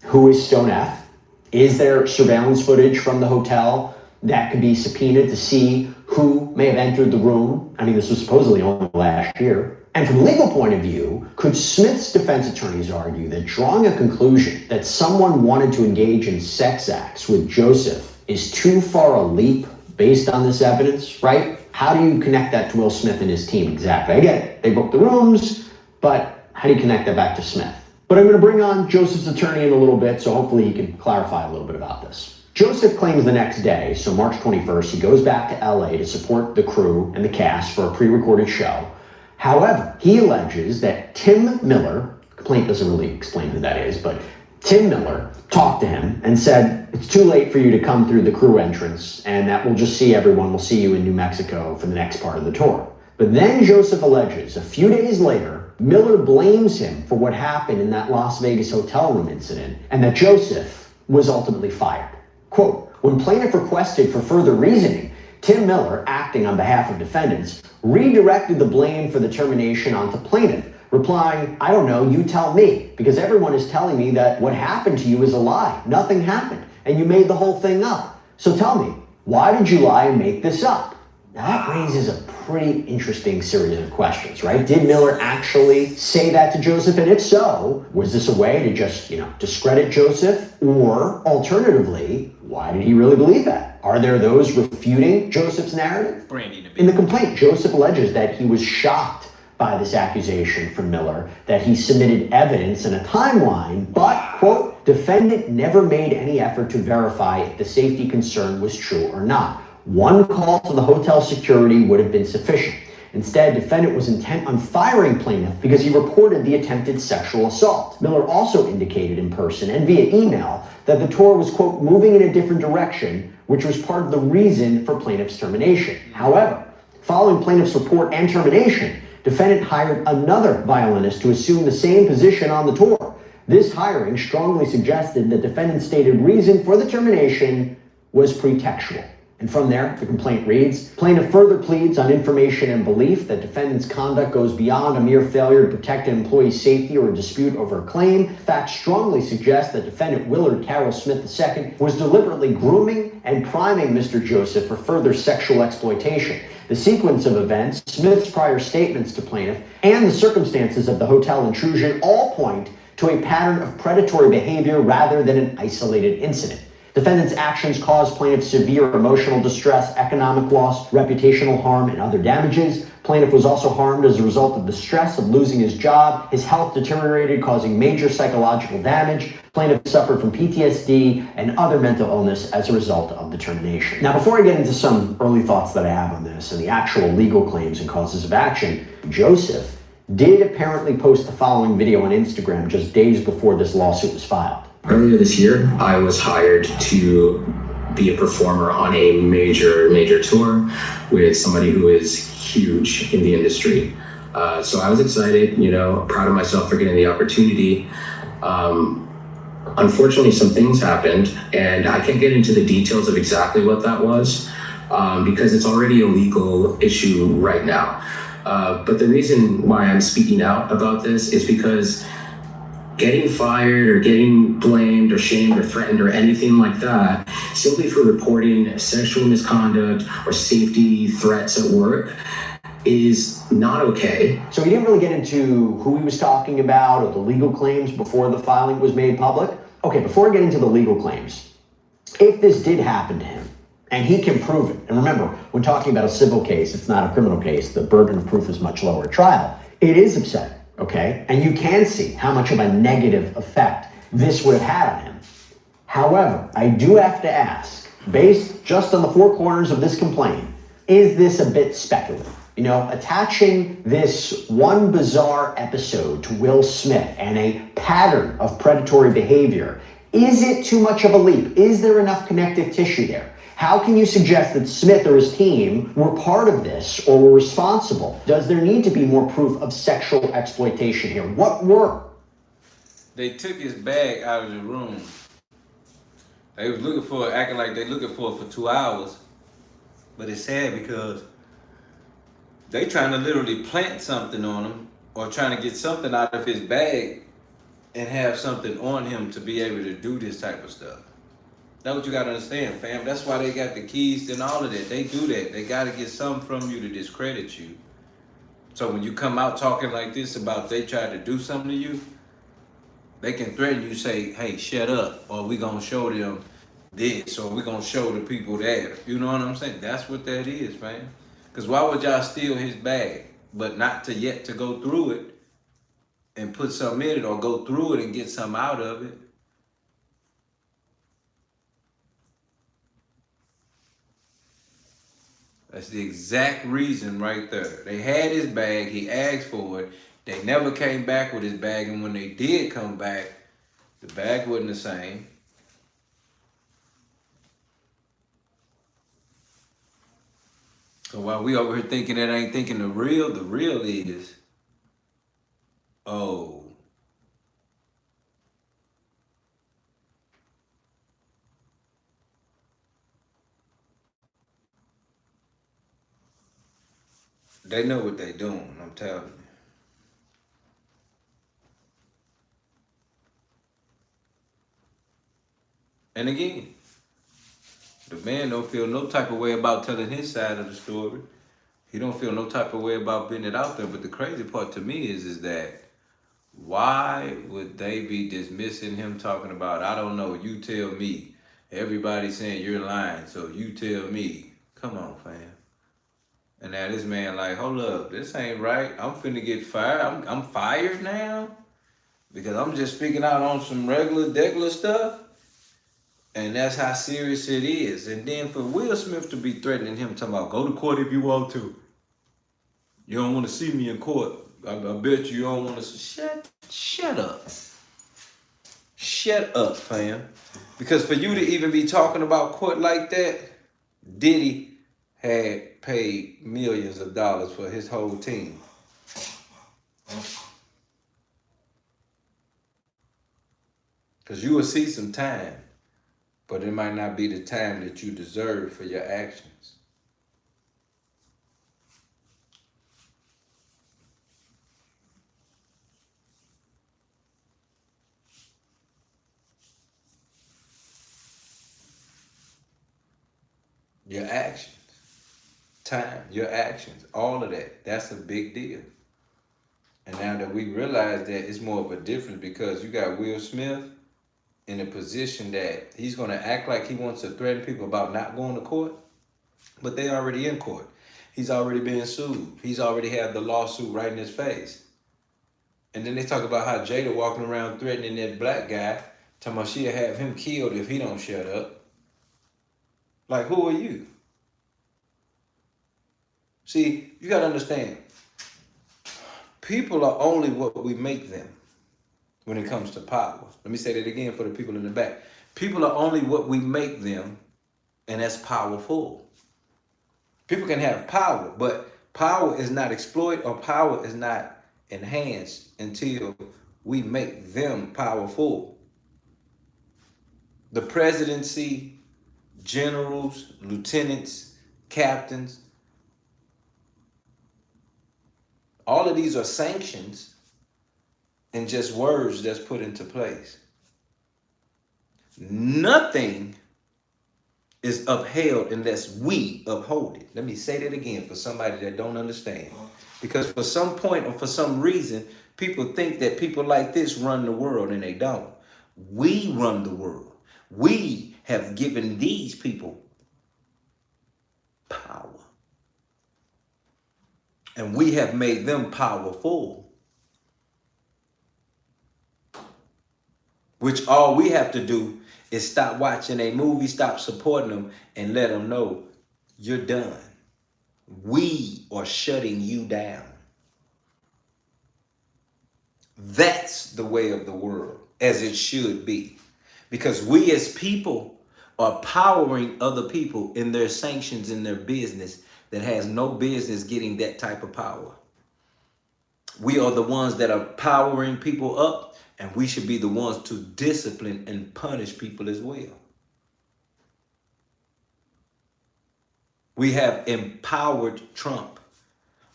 Who is Stone F? Is there surveillance footage from the hotel that could be subpoenaed to see who may have entered the room? I mean, this was supposedly only last year. And from a legal point of view, could Smith's defense attorneys argue that drawing a conclusion that someone wanted to engage in sex acts with Joseph is too far a leap based on this evidence, right? How do you connect that to Will Smith and his team exactly? I get it, they booked the rooms, but how do you connect that back to Smith? But I'm going to bring on Joseph's attorney in a little bit, so hopefully he can clarify a little bit about this. Joseph claims the next day, so March 21st, he goes back to LA to support the crew and the cast for a pre-recorded show. However, he alleges that Tim Miller, the complaint doesn't really explain who that is, but Tim Miller talked to him and said, it's too late for you to come through the crew entrance, and that we'll just see everyone, we'll see you in New Mexico for the next part of the tour. But then Joseph alleges, a few days later, Miller blames him for what happened in that Las Vegas hotel room incident, and that Joseph was ultimately fired. Quote, when plaintiff requested for further reasoning, Tim Miller, acting on behalf of defendants, redirected the blame for the termination onto plaintiff, replying, I don't know, you tell me, because everyone is telling me that what happened to you is a lie. Nothing happened, and you made the whole thing up. So tell me, why did you lie and make this up? Now that raises a pretty interesting series of questions, right? Did Miller actually say that to Joseph? And if so, was this a way to just, discredit Joseph? Or alternatively, why did he really believe that? Are there those refuting Joseph's narrative? In the complaint, Joseph alleges that he was shocked by this accusation from Miller, that he submitted evidence and a timeline, but, quote, defendant never made any effort to verify if the safety concern was true or not. One call to the hotel security would have been sufficient. Instead, defendant was intent on firing plaintiff because he reported the attempted sexual assault. Miller also indicated in person and via email that the tour was, quote, moving in a different direction, which was part of the reason for plaintiff's termination. However, following plaintiff's report and termination, defendant hired another violinist to assume the same position on the tour. This hiring strongly suggested that defendant's stated reason for the termination was pretextual. And from there, the complaint reads, plaintiff further pleads on information and belief that defendant's conduct goes beyond a mere failure to protect an employee's safety or a dispute over a claim. Facts strongly suggest that defendant Willard Carroll Smith II was deliberately grooming and priming Mr. Joseph for further sexual exploitation. The sequence of events, Smith's prior statements to plaintiff, and the circumstances of the hotel intrusion all point to a pattern of predatory behavior rather than an isolated incident. Defendant's actions caused plaintiff severe emotional distress, economic loss, reputational harm, and other damages. Plaintiff was also harmed as a result of the stress of losing his job. His health deteriorated, causing major psychological damage. Plaintiff suffered from PTSD and other mental illness as a result of the termination. Now, before I get into some early thoughts that I have on this and the actual legal claims and causes of action, Joseph did apparently post the following video on Instagram just days before this lawsuit was filed. Earlier this year, I was hired to be a performer on a major tour with somebody who is huge in the industry. So I was excited, proud of myself for getting the opportunity. Unfortunately, some things happened, and I can't get into the details of exactly what that was because it's already a legal issue right now. But the reason why I'm speaking out about this is because getting fired or getting blamed or shamed or threatened or anything like that simply for reporting sexual misconduct or safety threats at work is not okay. So he didn't really get into who he was talking about or the legal claims before the filing was made public. Okay, before I get into the legal claims, if this did happen to him, and he can prove it, and remember, when talking about a civil case, it's not a criminal case, the burden of proof is much lower at trial, it is upsetting, okay? And you can see how much of a negative effect this would have had on him. However, I do have to ask, based just on the four corners of this complaint, is this a bit speculative? Attaching this one bizarre episode to Will Smith and a pattern of predatory behavior, is it too much of a leap? Is there enough connective tissue there? How can you suggest that Smith or his team were part of this or were responsible? Does there need to be more proof of sexual exploitation here? What were? They took his bag out of the room. They was looking for it, acting like they looking for it for 2 hours. But it's sad because they trying to literally plant something on him or trying to get something out of his bag and have something on him to be able to do this type of stuff. That's what you gotta understand, fam. That's why they got the keys and all of that. They do that. They gotta get something from you to discredit you. So when you come out talking like this about they tried to do something to you, they can threaten you, say, hey, shut up, or we gonna show them this, or we gonna show the people that. You know what I'm saying? That's what that is, man. Because why would y'all steal his bag, but not to yet to go through it and put something in it or go through it and get something out of it? That's the exact reason right there. They had his bag, he asked for it, they never came back with his bag, and when they did come back, the bag wasn't the same. So while we over here thinking that ain't thinking the real is, oh, they know what they doing, I'm telling you. And again, the man don't feel no type of way about telling his side of the story. He don't feel no type of way about putting it out there. But the crazy part to me is that why would they be dismissing him talking about, I don't know, you tell me. Everybody's saying you're lying, so you tell me. Come on, fam. And now this man like, hold up, this ain't right. I'm finna get fired. I'm fired now because I'm just speaking out on some regular stuff. And that's how serious it is. And then for Will Smith to be threatening him, talking about, go to court if you want to. You don't want to see me in court. I bet you don't want to. Shut up. Shut up, fam. Because for you to even be talking about court like that, Diddy had paid millions of dollars for his whole team. Because you will see some time. But it might not be the time that you deserve for your actions. Your actions. Time, your actions, all of that. That's a big deal. And now that we realize that, it's more of a difference because you got Will Smith in a position that he's going to act like he wants to threaten people about not going to court, but they already in court. He's already being sued. He's already had the lawsuit right in his face. And then they talk about how Jada walking around threatening that black guy, talking about she'll have him killed if he don't shut up. Like, who are you? See, you got to understand, people are only what we make them when it comes to power. Let me say that again for the people in the back. People are only what we make them, and that's powerful. People can have power, but power is not exploited or power is not enhanced until we make them powerful. The presidency, generals, lieutenants, captains, all of these are sanctions and just words that's put into place. Nothing is upheld unless we uphold it. Let me say that again for somebody that don't understand. Because for some point or for some reason, people think that people like this run the world, and they don't. We run the world. We have given these people power. And we have made them powerful. Which all we have to do is stop watching a movie, stop supporting them, and let them know you're done. We are shutting you down. That's the way of the world, as it should be. Because we as people are powering other people in their sanctions, in their business that has no business getting that type of power. We are the ones that are powering people up, and we should be the ones to discipline and punish people as well. We have empowered Trump.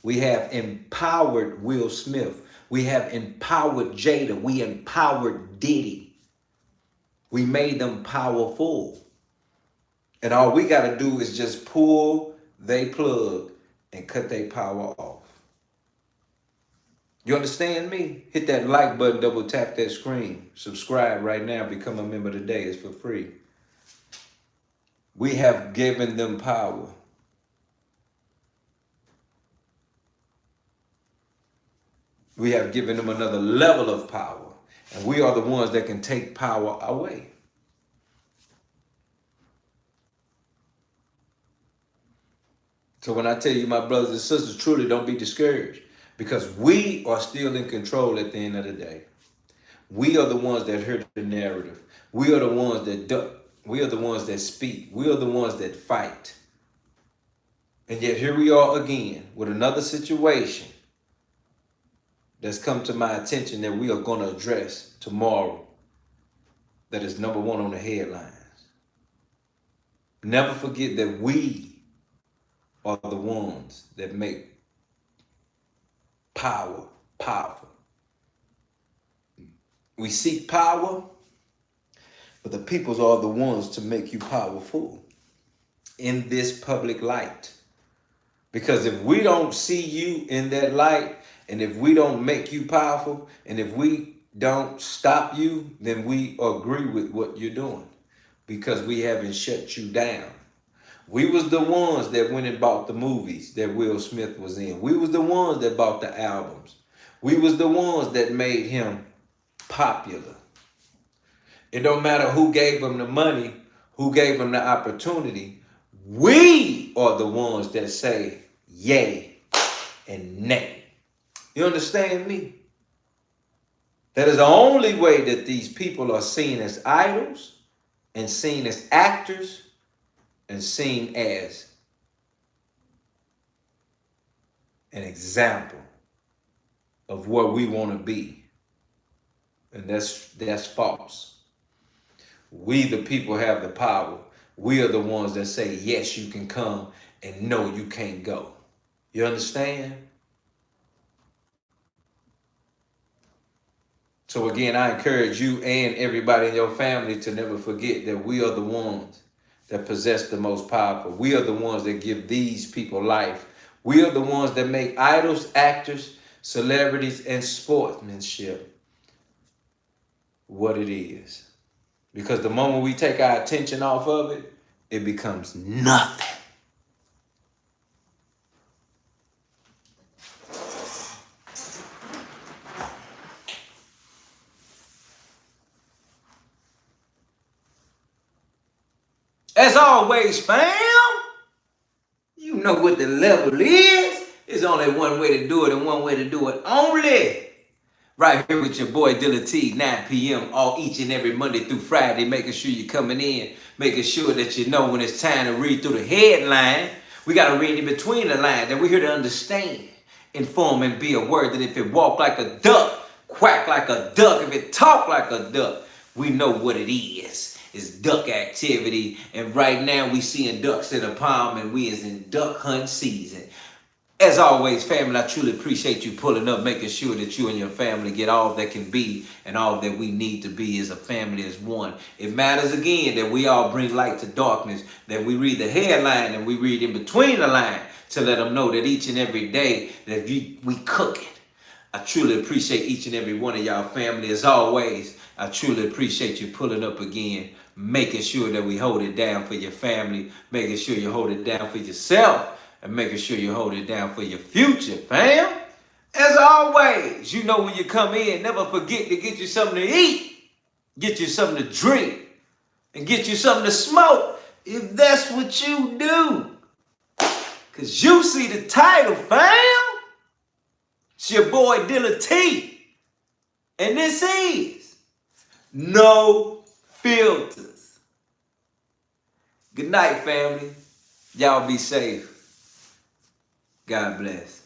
We have empowered Will Smith. We have empowered Jada. We empowered Diddy. We made them powerful. And all we got to do is just pull they plug and cut their power off. You understand me? Hit that like button, double tap that screen. Subscribe right now. Become a member today. It's for free. We have given them power. We have given them another level of power. And we are the ones that can take power away. So when I tell you, my brothers and sisters, truly don't be discouraged, because we are still in control at the end of the day. We are the ones that hear the narrative. We are the ones that duck. We are the ones that speak. We are the ones that fight. And yet here we are again with another situation that's come to my attention that we are going to address tomorrow, that is number one on the headlines. Never forget that we are the ones that make power powerful. We seek power, but the peoples are the ones to make you powerful in this public light. Because if we don't see you in that light, and if we don't make you powerful, and if we don't stop you, then we agree with what you're doing, because we haven't shut you down. We was the ones that went and bought the movies that Will Smith was in. We was the ones that bought the albums. We was the ones that made him popular. It don't matter who gave him the money, who gave him the opportunity. We are the ones that say yay and nay. You understand me? That is the only way that these people are seen as idols and seen as actors and seen as an example of what we want to be. And that's false. We, the people, have the power. We are the ones that say, yes, you can come, and no, you can't go. You understand? So again, I encourage you and everybody in your family to never forget that we are the ones that possess the most powerful. We are the ones that give these people life. We are the ones that make idols, actors, celebrities, and sportsmanship what it is. Because the moment we take our attention off of it, it becomes nothing. As always, fam, you know what the level is. There's only one way to do it and one way to do it only. Right here with your boy Dilla T, 9 p.m. all each and every Monday through Friday, making sure you're coming in, making sure that you know when it's time to read through the headline. We got to read in between the lines, and we're here to understand, inform, and be aware that if it walk like a duck, quack like a duck, if it talk like a duck, we know what it is. It's duck activity, and right now we seeing ducks in a pond, and we is in duck hunt season. As always, family, I truly appreciate you pulling up, making sure that you and your family get all that can be and all that we need to be as a family, as one. It matters, again, that we all bring light to darkness, that we read the headline and we read in between the line to let them know that each and every day that we cook it. I truly appreciate each and every one of y'all, family. As always, I truly appreciate you pulling up again, making sure that we hold it down for your family, making sure you hold it down for yourself, and making sure you hold it down for your future, fam. As always, you know when you come in, never forget to get you something to eat, get you something to drink, and get you something to smoke, if that's what you do. Because you see the title, fam. It's your boy Dilla T. And this is No Filters. Good night, family. Y'all be safe. God bless.